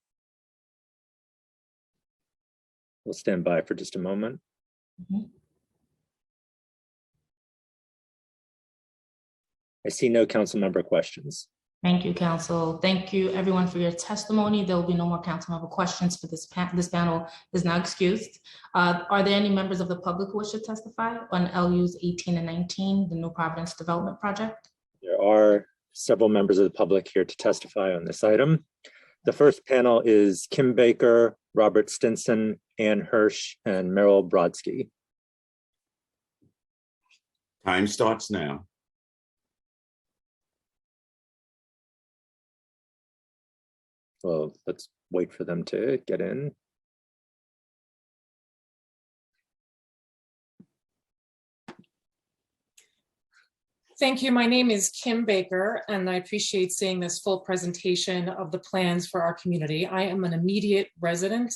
We'll stand by for just a moment. Mm-hmm. I see no council member questions. Thank you, council. Thank you, everyone, for your testimony. There will be no more council member questions for this panel. This panel is now excused. Are there any members of the public who wish to testify on LUs 18 and 19, the New Providence Development Project? There are several members of the public here to testify on this item. The first panel is Kim Baker, Robert Stinson, Ann Hirsch, and Merrill Brodsky. Time starts now. Well, let's wait for them to get in. Thank you. My name is Kim Baker, and I appreciate seeing this full presentation of the plans for our community. I am an immediate resident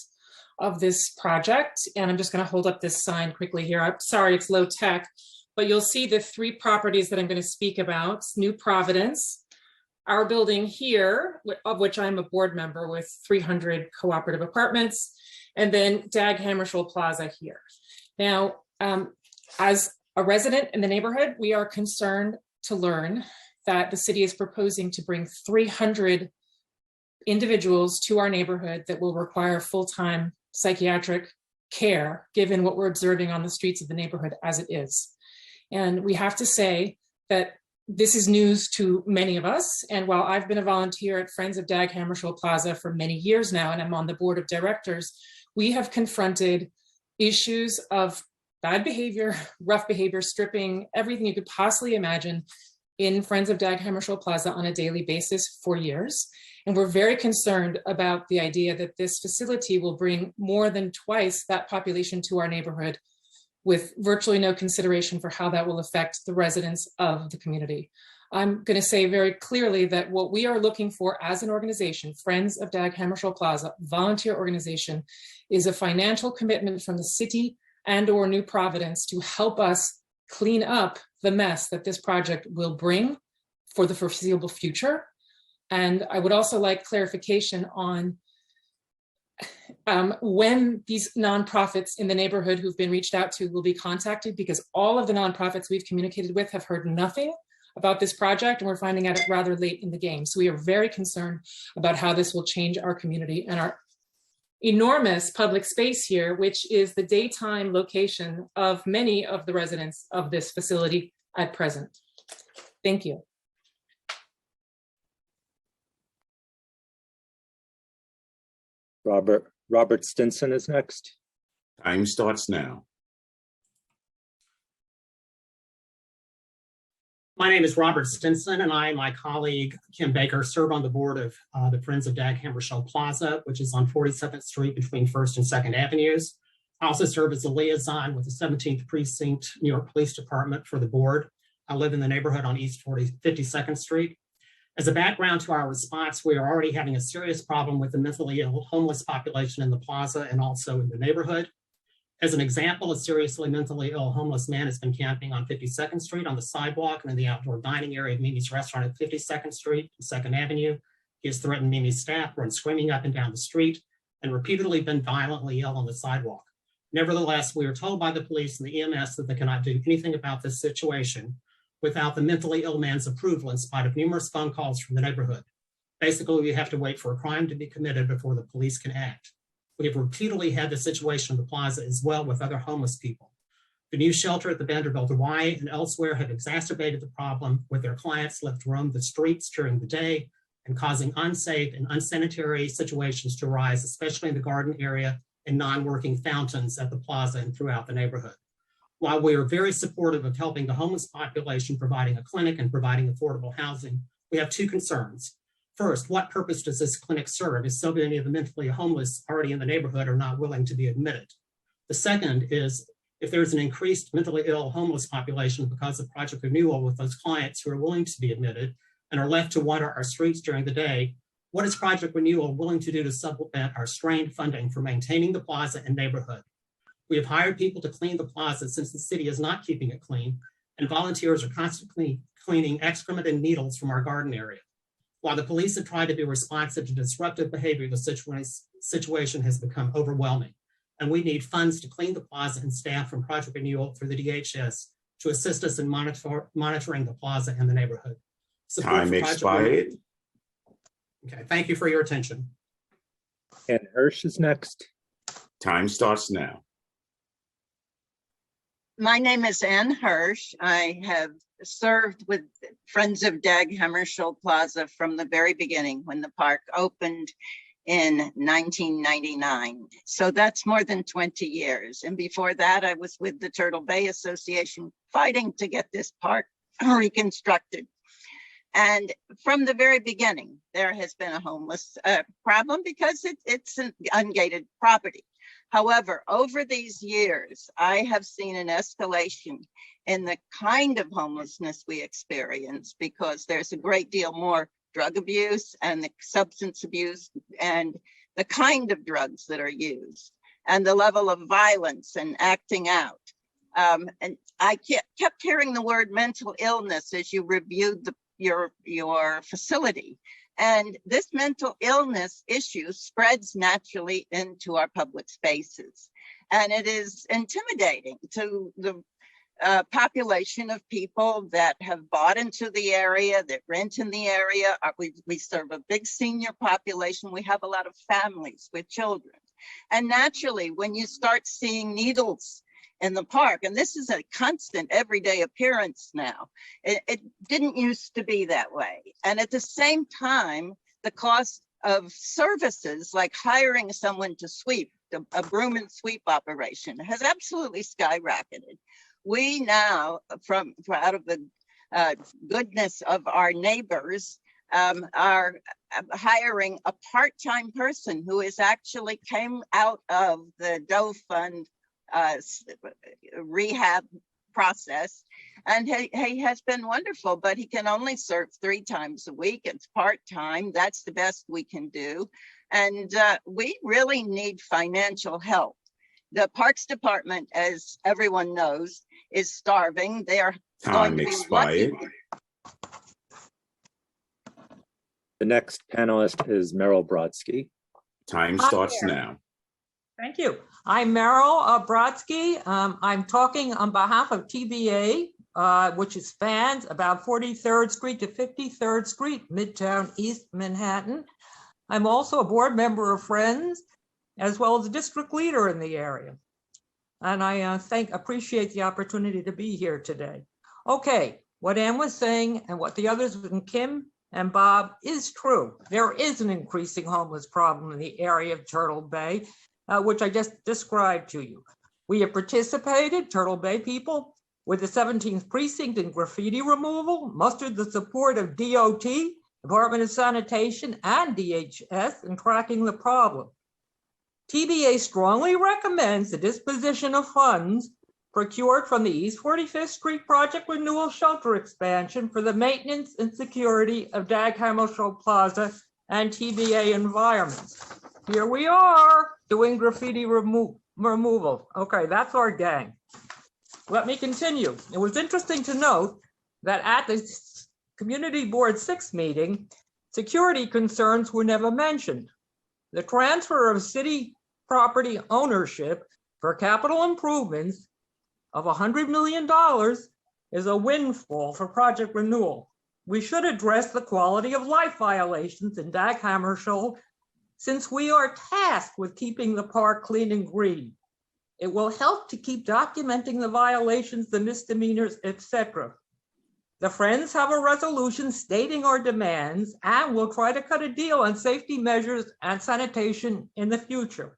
of this project, and I'm just going to hold up this sign quickly here. I'm sorry, it's low tech, but you'll see the three properties that I'm going to speak about: New Providence, our building here, of which I'm a board member with 300 cooperative apartments, and then Dag Hammarskjöld Plaza here. Now, as a resident in the neighborhood, we are concerned to learn that the city is proposing to bring 300 individuals to our neighborhood that will require full-time psychiatric care, given what we're observing on the streets of the neighborhood as it is. And we have to say that this is news to many of us. And while I've been a volunteer at Friends of Dag Hammarskjöld Plaza for many years now, and I'm on the board of directors, we have confronted issues of bad behavior, rough behavior, stripping, everything you could possibly imagine in Friends of Dag Hammarskjöld Plaza on a daily basis for years. And we're very concerned about the idea that this facility will bring more than twice that population to our neighborhood with virtually no consideration for how that will affect the residents of the community. I'm going to say very clearly that what we are looking for as an organization, Friends of Dag Hammarskjöld Plaza, volunteer organization, is a financial commitment from the city and/or New Providence to help us clean up the mess that this project will bring for the foreseeable future. And I would also like clarification on when these nonprofits in the neighborhood who've been reached out to will be contacted, because all of the nonprofits we've communicated with have heard nothing about this project, and we're finding out it rather late in the game. So we are very concerned about how this will change our community and our enormous public space here, which is the daytime location of many of the residents of this facility at present. Thank you. Robert Stinson is next. Time starts now. My name is Robert Stinson, and I and my colleague Kim Baker serve on the board of the Friends of Dag Hammarskjöld Plaza, which is on 47th Street between 1st and 2nd Avenues. I also serve as a liaison with the 17th Precinct New York Police Department for the board. I live in the neighborhood on East 52nd Street. As a background to our response, we are already having a serious problem with the mentally ill homeless population in the plaza and also in the neighborhood. As an example, a seriously mentally ill homeless man has been camping on 52nd Street on the sidewalk and in the outdoor dining area of Mimi's restaurant at 52nd Street and 2nd Avenue. He has threatened Mimi's staff, run screaming up and down the street, and repeatedly been violently ill on the sidewalk. Nevertheless, we are told by the police and the EMS that they cannot do anything about this situation without the mentally ill man's approval, in spite of numerous phone calls from the neighborhood. Basically, we have to wait for a crime to be committed before the police can act. We have repeatedly had the situation in the plaza as well with other homeless people. The new shelter at the Vanderbilt Y and elsewhere have exacerbated the problem, with their clients left to roam the streets during the day and causing unsafe and unsanitary situations to arise, especially in the garden area and non-working fountains at the plaza and throughout the neighborhood. While we are very supportive of helping the homeless population, providing a clinic and providing affordable housing, we have two concerns. First, what purpose does this clinic serve if so many of the mentally homeless already in the neighborhood are not willing to be admitted? The second is, if there's an increased mentally ill homeless population because of Project Renewal with those clients who are willing to be admitted and are left to wander our streets during the day, what is Project Renewal willing to do to supplement our strained funding for maintaining the plaza and neighborhood? We have hired people to clean the plaza since the city is not keeping it clean, and volunteers are constantly cleaning excrement and needles from our garden area. While the police have tried to be responsive to disruptive behavior, the situation has become overwhelming, and we need funds to clean the plaza and staff from Project Renewal through the DHS to assist us in monitoring the plaza and the neighborhood. Time expired. Okay, thank you for your attention. And Hirsch is next. Time starts now. My name is Ann Hirsch. I have served with Friends of Dag Hammarskjöld Plaza from the very beginning when the park opened in 1999. So that's more than 20 years. And before that, I was with the Turtle Bay Association fighting to get this park reconstructed. And from the very beginning, there has been a homeless problem because it's an ungated property. However, over these years, I have seen an escalation in the kind of homelessness we experience because there's a great deal more drug abuse and the substance abuse and the kind of drugs that are used and the level of violence and acting out. And I kept hearing the word mental illness as you reviewed your facility. And this mental illness issue spreads naturally into our public spaces. And it is intimidating to the population of people that have bought into the area, that rent in the area. We serve a big senior population. We have a lot of families with children. And naturally, when you start seeing needles in the park, and this is a constant everyday appearance now, it didn't used to be that way. And at the same time, the cost of services like hiring someone to sweep, a broom and sweep operation, has absolutely skyrocketed. We now, from out of the goodness of our neighbors, are hiring a part-time person who is actually came out of the Doe Fund rehab process, and he has been wonderful, but he can only serve 3 times a week. It's part-time. That's the best we can do. And we really need financial help. The Parks Department, as everyone knows, is starving. They are Time expired. The next panelist is Meryl Brodsky. Time starts now. Thank you. I'm Meryl Brodsky. I'm talking on behalf of TBA, which spans about 43rd Street to 53rd Street, Midtown East Manhattan. I'm also a board member of Friends, as well as a district leader in the area. And I appreciate the opportunity to be here today. Okay, what Ann was saying and what the others, and Kim and Bob, is true. There is an increasing homeless problem in the area of Turtle Bay, which I just described to you. We have participated, Turtle Bay people, with the 17th precinct in graffiti removal, mustered the support of DOT, Department of Sanitation, and DHS in tracking the problem. TBA strongly recommends the disposition of funds procured from the East 45th Street Project Renewal Shelter expansion for the maintenance and security of Dag Hammarskjöld Plaza and TBA environments. Here we are doing graffiti removal. Okay, that's our gang. Let me continue. It was interesting to note that at the Community Board 6 meeting, security concerns were never mentioned. The transfer of city property ownership for capital improvements of $100 million is a windfall for project renewal. We should address the quality of life violations in Dag Hammarskjöld, since we are tasked with keeping the park clean and green. It will help to keep documenting the violations, the misdemeanors, etc. The Friends have a resolution stating our demands, and will try to cut a deal on safety measures and sanitation in the future.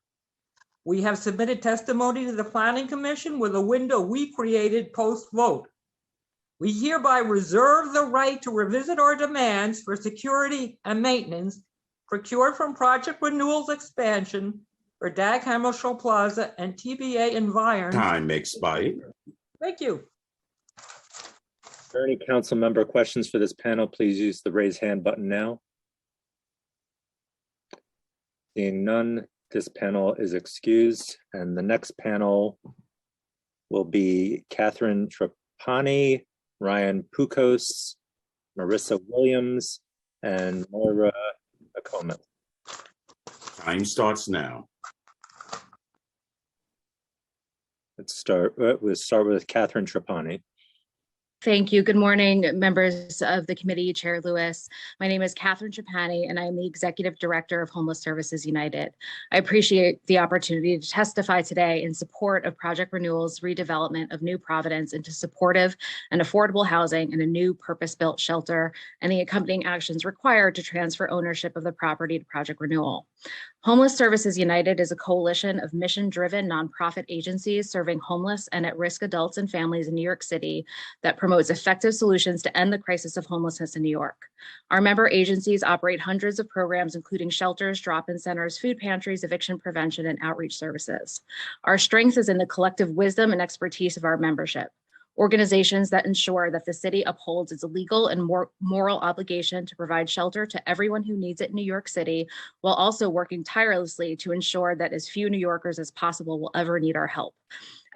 We have submitted testimony to the Planning Commission with a window we created post-vote. We hereby reserve the right to revisit our demands for security and maintenance procured from Project Renewal's expansion for Dag Hammarskjöld Plaza and TBA environs. Time expired. Thank you. If there are any council member questions for this panel, please use the raise hand button now. Seeing none, this panel is excused, and the next panel will be Catherine Trapani, Ryan Mccomas, Marissa Williams, and Moira Mccomas. Time starts now. We'll start with Catherine Trapani. Thank you. Good morning, members of the committee, Chair Lewis. My name is Catherine Trapani, and I'm the Executive Director of Homeless Services United. I appreciate the opportunity to testify today in support of Project Renewal's redevelopment of New Providence into supportive and affordable housing and a new purpose-built shelter, and the accompanying actions required to transfer ownership of the property to Project Renewal. Homeless Services United is a coalition of mission-driven nonprofit agencies serving homeless and at-risk adults and families in New York City that promotes effective solutions to end the crisis of homelessness in New York. Our member agencies operate hundreds of programs, including shelters, drop-in centers, food pantries, eviction prevention, and outreach services. Our strength is in the collective wisdom and expertise of our membership. Organizations that ensure that the city upholds its legal and moral obligation to provide shelter to everyone who needs it in New York City, while also working tirelessly to ensure that as few New Yorkers as possible will ever need our help.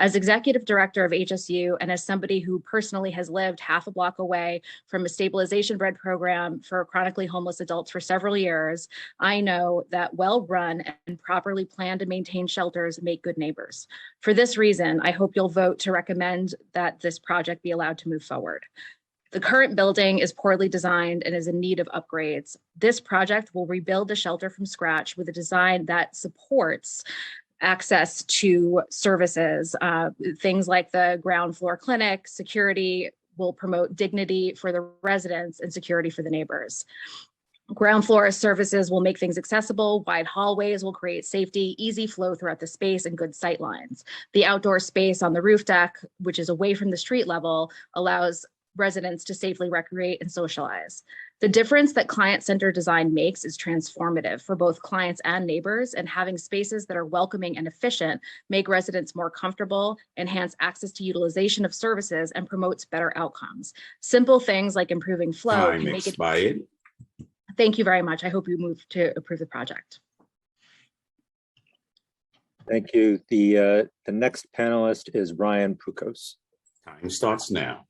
As executive director of HSU and as somebody who personally has lived half a block away from a stabilization bread program for chronically homeless adults for several years, I know that well-run and properly planned and maintained shelters make good neighbors. For this reason, I hope you'll vote to recommend that this project be allowed to move forward. The current building is poorly designed and is in need of upgrades. This project will rebuild the shelter from scratch with a design that supports access to services. Things like the ground floor clinic, security will promote dignity for the residents and security for the neighbors. Ground floor services will make things accessible. Wide hallways will create safety, easy flow throughout the space, and good sight lines. The outdoor space on the roof deck, which is away from the street level, allows residents to safely recreate and socialize. The difference that client-centered design makes is transformative for both clients and neighbors, and having spaces that are welcoming and efficient make residents more comfortable, enhance access to utilization of services, and promotes better outcomes. Simple things like improving flow Time can make expired. it. Thank you very much. I hope you move to approve the project. Thank you. The next panelist is Ryan Pukos. Time starts now.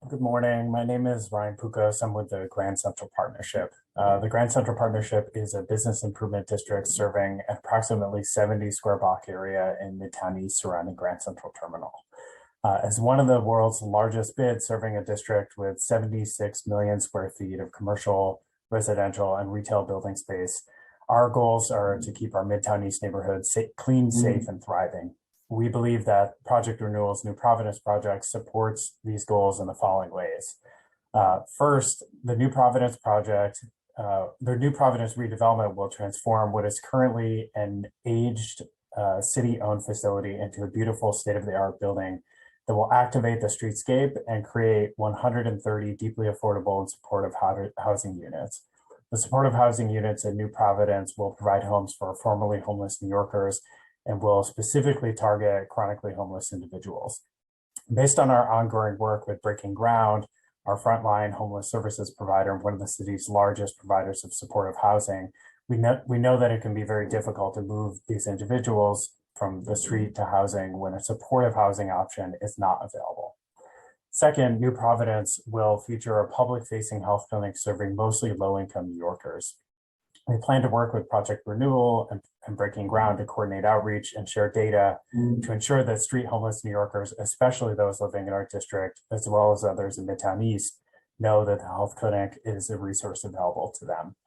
Good morning. My name is Ryan Pukos. I'm with the Grand Central Partnership. The Grand Central Partnership is a business improvement district serving approximately 70 square block area in Midtown East surrounding Grand Central Terminal. As one of the world's largest bids, serving a district with 76 million square feet of commercial, residential, and retail building space, our goals are to keep our Midtown East neighborhood clean, safe, and thriving. We believe that Project Renewal's New Providence project supports these goals in the following ways. First, the New Providence project, the New Providence redevelopment will transform what is currently an aged city-owned facility into a beautiful state-of-the-art building that will activate the streetscape and create 130 deeply affordable and supportive housing units. The supportive housing units in New Providence will provide homes for formerly homeless New Yorkers and will specifically target chronically homeless individuals. Based on our ongoing work with Breaking Ground, our frontline homeless services provider and one of the city's largest providers of supportive housing, we know that it can be very difficult to move these individuals from the street to housing when a supportive housing option is not available. Second, New Providence will feature a public-facing health clinic serving mostly low-income New Yorkers. We plan to work with Project Renewal and Breaking Ground to coordinate outreach and share data to ensure that street homeless New Yorkers, especially those living in our district, as well as others in Midtown East, know that the health clinic is a resource available to them.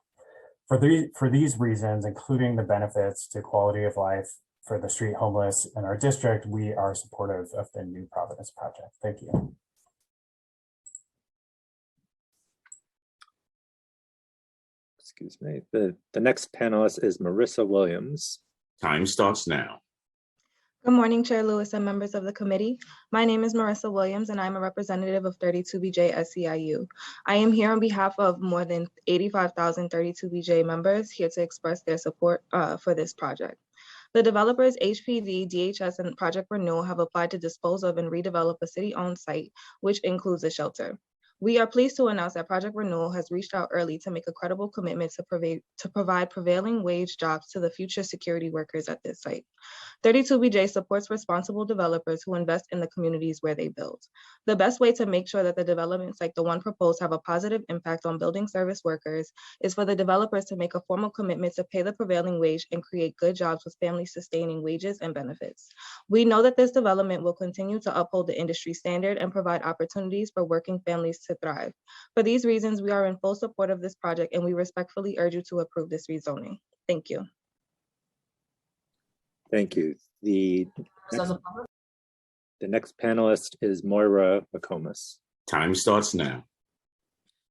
For these reasons, including the benefits to quality of life for the street homeless in our district, we are supportive of the New Providence project. Thank you. Excuse me. The next panelist is Marissa Williams. Time starts now. Good morning, Chair Lewis and members of the committee. My name is Marissa Williams, and I'm a representative of 32BJ SEIU. I am here on behalf of more than 85,000 32BJ members here to express their support for this project. The developers HPD, DHS, and Project Renewal have applied to dispose of and redevelop a city-owned site, which includes a shelter. We are pleased to announce that Project Renewal has reached out early to make a credible commitment to provide prevailing wage jobs to the future security workers at this site. 32BJ supports responsible developers who invest in the communities where they build. The best way to make sure that the developments like the one proposed have a positive impact on building service workers is for the developers to make a formal commitment to pay the prevailing wage and create good jobs with family-sustaining wages and benefits. We know that this development will continue to uphold the industry standard and provide opportunities for working families to thrive. For these reasons, we are in full support of this project and we respectfully urge you to approve this rezoning. Thank you. Thank you. The next panelist is Moira Mccomas. Time starts now.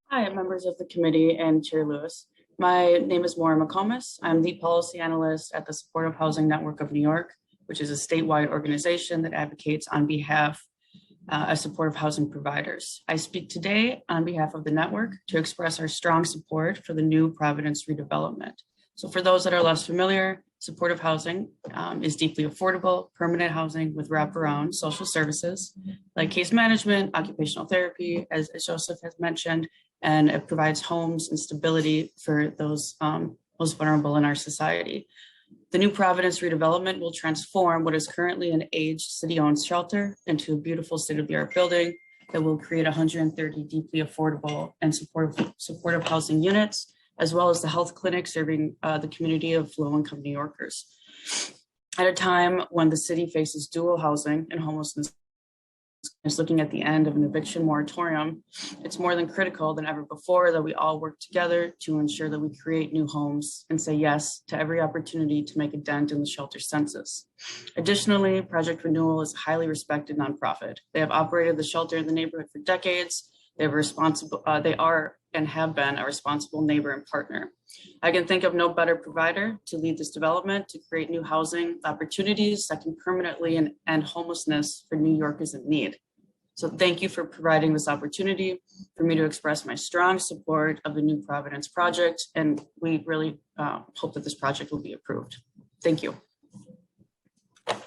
Hi, members of the committee and Chair Lewis. My name is Moira Mccomas. I'm the policy analyst at the Supportive Housing Network of New York, which is a statewide organization that advocates on behalf of supportive housing providers. I speak today on behalf of the network to express our strong support for the New Providence redevelopment. So for those that are less familiar, supportive housing is deeply affordable, permanent housing with wraparound social services like case management, occupational therapy, as Joseph has mentioned, and it provides homes and stability for those most vulnerable in our society. The new Providence Redevelopment will transform what is currently an aged city-owned shelter into a beautiful state-of-the-art building that will create 130 deeply affordable and supportive housing units, as well as the health clinic serving the community of low-income New Yorkers. At a time when the city faces dual housing and homelessness is looking at the end of an eviction moratorium, it's more than critical than ever before that we all work together to ensure that we create new homes and say yes to every opportunity to make a dent in the shelter census. Additionally, Project Renewal is a highly respected nonprofit. They have operated the shelter in the neighborhood for decades. They are and have been a responsible neighbor and partner. I can think of no better provider to lead this development to create new housing opportunities that can permanently end homelessness for New Yorkers in need. So thank you for providing this opportunity for me to express my strong support of the new Providence Project, and we really hope that this project will be approved. Thank you. If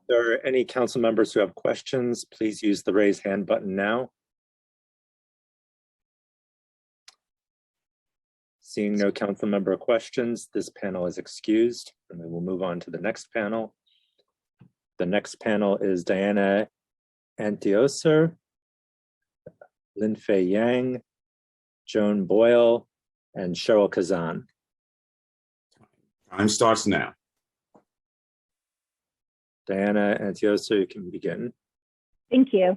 there are any council members who have questions, please use the raise hand button now. Seeing no council member questions, this panel is excused, and we will move on to the next panel. The next panel is Diana Antioser, Lynn Fay Yang, Joan Boyle, and Cheryl Kazan. Time starts now. Diana Antioser, you can begin. Thank you.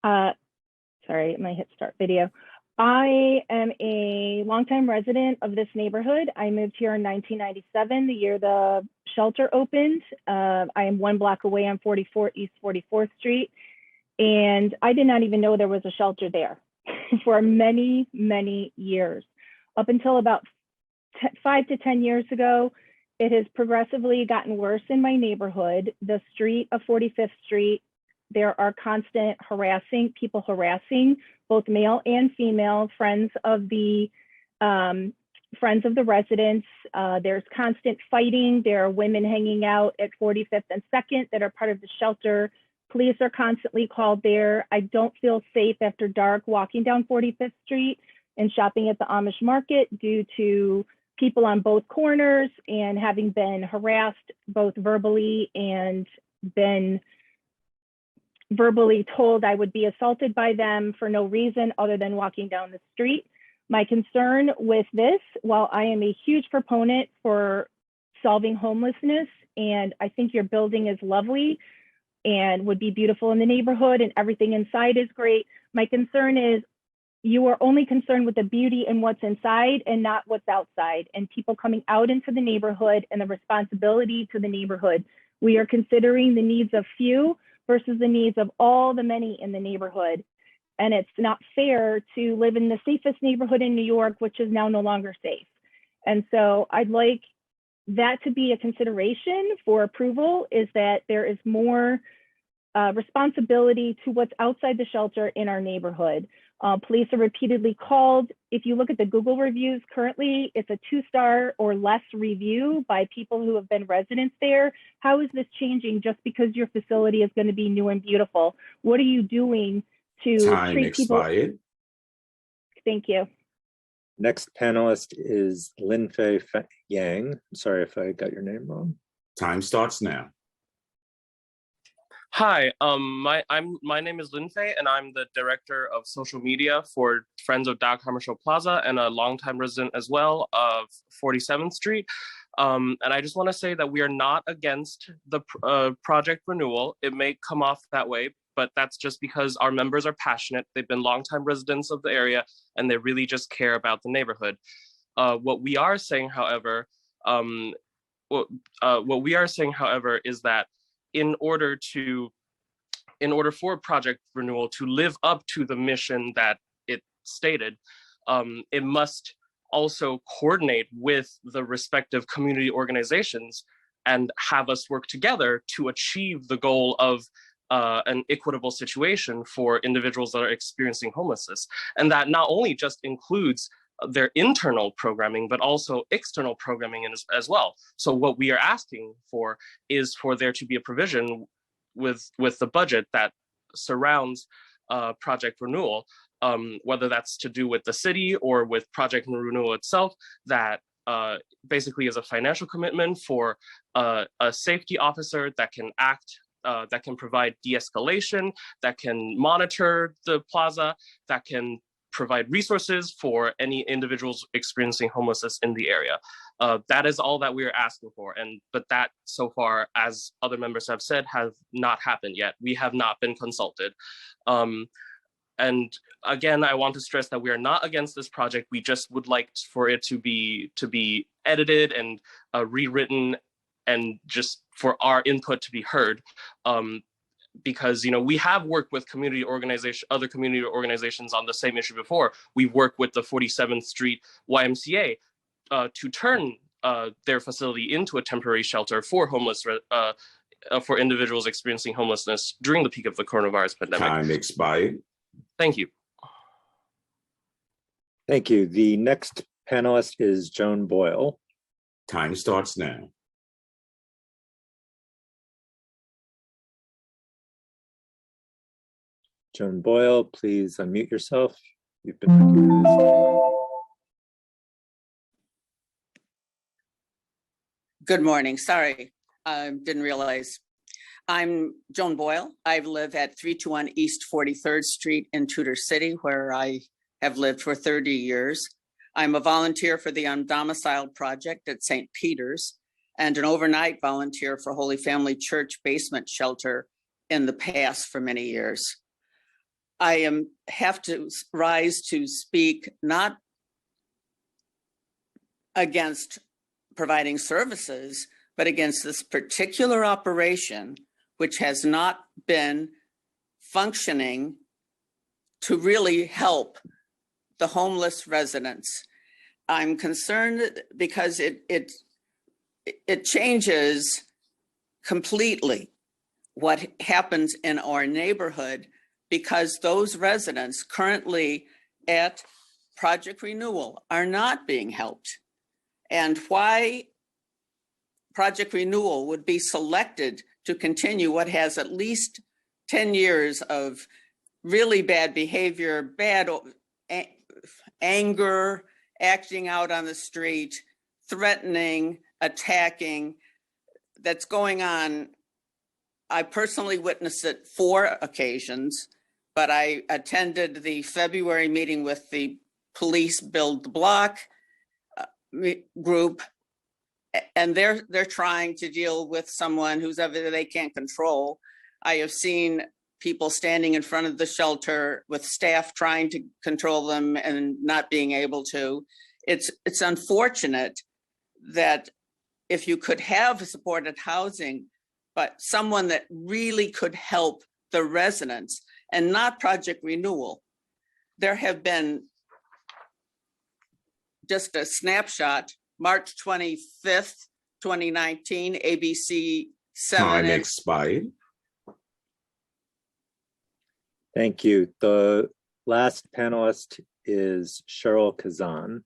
Sorry, my hit start video. I am a longtime resident of this neighborhood. I moved here in 1997, the year the shelter opened. I am 1 block away on 44 East 44th Street. And I did not even know there was a shelter there for many, many years. Up until about 5 to 10 years ago, it has progressively gotten worse in my neighborhood. The street of 45th Street, there are constant people harassing both male and female friends of the residents. There's constant fighting. There are women hanging out at 45th and 2nd that are part of the shelter. Police are constantly called there. I don't feel safe after dark walking down 45th Street and shopping at the Amish market due to people on both corners and having been harassed both verbally and been verbally told I would be assaulted by them for no reason other than walking down the street. My concern with this, while I am a huge proponent for solving homelessness, and I think your building is lovely and would be beautiful in the neighborhood and everything inside is great, my concern is you are only concerned with the beauty and what's inside and not what's outside, and people coming out into the neighborhood and the responsibility to the neighborhood. We are considering the needs of few versus the needs of all the many in the neighborhood. And it's not fair to live in the safest neighborhood in New York, which is now no longer safe. And so I'd like that to be a consideration for approval, is that there is more responsibility to what's outside the shelter in our neighborhood. Police are repeatedly called. If you look at the Google reviews currently, it's a 2-star or less review by people who have been residents there. How is this changing just because your facility is going to be new and beautiful? What are you doing to treat people? Time expired. Thank you. Next panelist is Lynn Fay Yang. I'm sorry if I got your name wrong. Time starts now. Hi, my name is Lynn Fay, and I'm the director of social media for Friends of Dag Hammarskjöld Plaza and a longtime resident as well of 47th Street. And I just want to say that we are not against the project renewal. It may come off that way, but that's just because our members are passionate. They've been longtime residents of the area, and they really just care about the neighborhood. What we are saying, however, is that in order for project renewal to live up to the mission that it stated, it must also coordinate with the respective community organizations and have us work together to achieve the goal of an equitable situation for individuals that are experiencing homelessness. And that not only just includes their internal programming, but also external programming as well. So what we are asking for is for there to be a provision with the budget that surrounds project renewal, whether that's to do with the city or with project renewal itself, that basically is a financial commitment for a safety officer that can act, that can provide de-escalation, that can monitor the plaza, that can provide resources for any individuals experiencing homelessness in the area. That is all that we are asking for. But that so far, as other members have said, have not happened yet. We have not been consulted. And again, I want to stress that we are not against this project. We just would like for it to be edited and rewritten, and just for our input to be heard. Because we have worked with other community organizations on the same issue before. We worked with the 47th Street YMCA to turn their facility into a temporary shelter for for individuals experiencing homelessness during the peak of the coronavirus pandemic. Time expired. Thank you. Thank you. The next panelist is Joan Boyle. Time starts now. Joan Boyle, please unmute yourself. You've been recognized. Good morning. Sorry, I didn't realize. I'm Joan Boyle. I live at 321 East 43rd Street in Tudor City, where I have lived for 30 years. I'm a volunteer for the Undomiciled Project at St. Peter's and an overnight volunteer for Holy Family Church basement shelter in the past for many years. I have to rise to speak not against providing services, but against this particular operation, which has not been functioning to really help the homeless residents. I'm concerned because it changes completely what happens in our neighborhood, because those residents currently at Project Renewal are not being helped. And why Project Renewal would be selected to continue what has at least 10 years of really bad behavior, bad anger, acting out on the street, threatening, attacking, that's going on. I personally witnessed it 4 occasions, but I attended the February meeting with the Police Build the Block group, and they're trying to deal with someone who's ever they can't control. I have seen people standing in front of the shelter with staff trying to control them and not being able to. It's unfortunate that if you could have supported housing, but someone that really could help the residents and not Project Renewal. There have been just a snapshot, March 25th, 2019, ABC 7. Time expired. Thank you. The last panelist is Cheryl Kazan.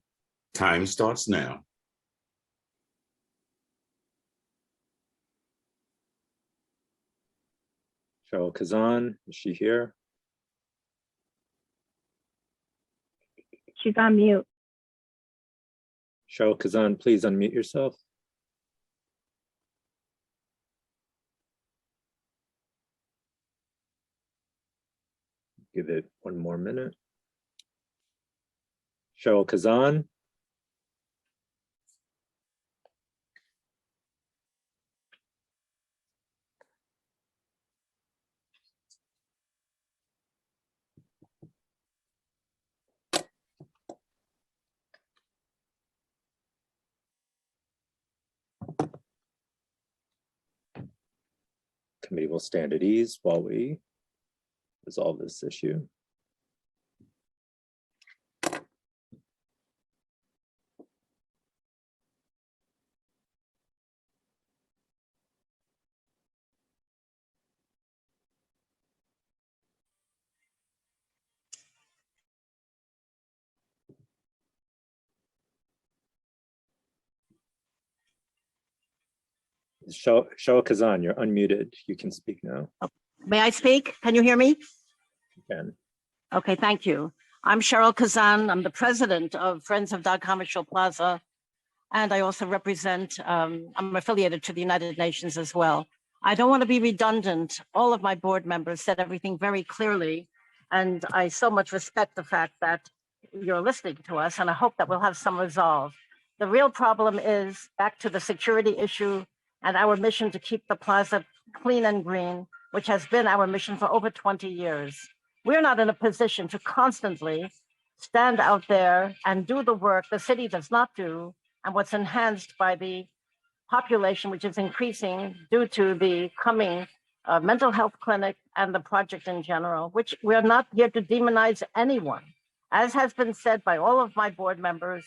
Time starts now. Cheryl Kazan, is she here? She's on mute. Cheryl Kazan, please unmute yourself. Give it 1 more minute. Cheryl Kazan. Committee will stand at ease while we resolve this issue. Cheryl Kazan, you're unmuted. You can speak now. May I speak? Can you hear me? You can. Okay, thank you. I'm Cheryl Kazan. I'm the president of Friends of Dag Hammarskjöld Plaza. and I also represent, I'm affiliated to the United Nations as well. I don't want to be redundant. All of my board members said everything very clearly, and I so much respect the fact that you're listening to us, and I hope that we'll have some resolve. The real problem is back to the security issue and our mission to keep the plaza clean and green, which has been our mission for over 20 years. We're not in a position to constantly stand out there and do the work the city does not do, and what's enhanced by the population, which is increasing due to the coming mental health clinic and the project in general, which we're not here to demonize anyone. As has been said by all of my board members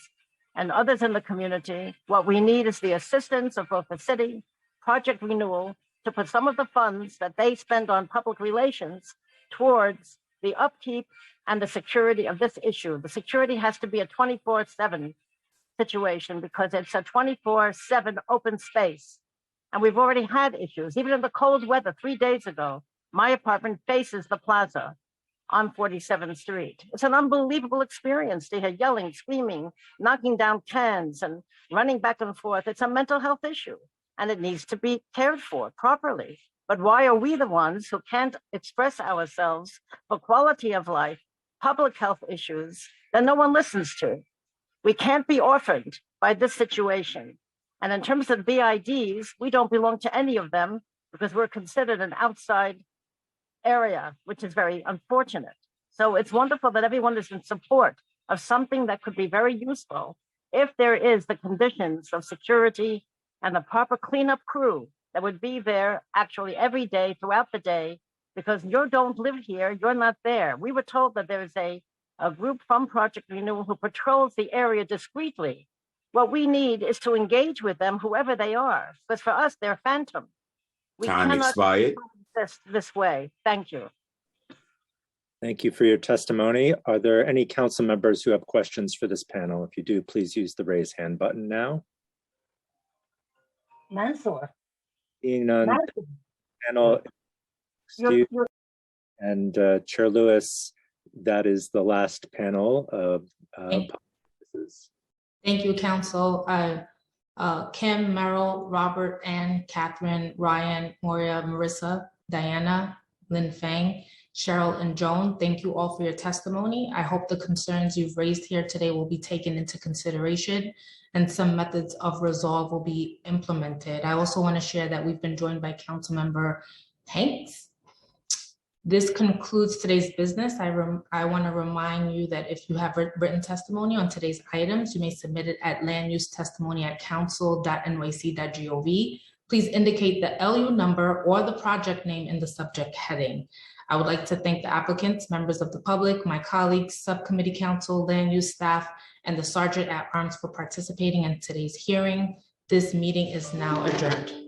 and others in the community, what we need is the assistance of both the city, Project Renewal, to put some of the funds that they spend on public relations towards the upkeep and the security of this issue. The security has to be a 24/7 situation because it's a 24/7 open space. And we've already had issues. Even in the cold weather 3 days ago, my apartment faces the plaza on 47th Street. It's an unbelievable experience to hear yelling, screaming, knocking down cans and running back and forth. It's a mental health issue and it needs to be cared for properly. But why are we the ones who can't express ourselves for quality of life, public health issues that no one listens to? We can't be orphaned by this situation. And in terms of BIDs, we don't belong to any of them because we're considered an outside area, which is very unfortunate. So it's wonderful that everyone is in support of something that could be very useful if there is the conditions of security and the proper cleanup crew that would be there actually every day throughout the day, because you don't live here, you're not there. We were told that there is a group from Project Renewal who patrols the area discreetly. What we need is to engage with them, whoever they are, because for us, they're phantom. We Time cannot expired. this way. Thank you. Thank you for your testimony. Are there any council members who have questions for this panel? If you do, please use the raise hand button now. Mansour. Seeing none, panel, and Chair Lewis, that is the last panel of Thank you, Council. Kim, Merrill, Robert, Ann, Catherine, Ryan, Moria, Marissa, Diana, Lynn Fay, Cheryl, and Joan, thank you all for your testimony. I hope the concerns you've raised here today will be taken into consideration and some methods of resolve will be implemented. I also want to share that we've been joined by Councilmember Hanks. This concludes today's business. I want to remind you that if you have written testimony on today's items, you may submit it at landusetestimony@council.nyc.gov. Please indicate the LU number or the project name in the subject heading. I would like to thank the applicants, members of the public, my colleagues, subcommittee council, land use staff, and the Sergeant at Arms for participating in today's hearing. This meeting is now adjourned.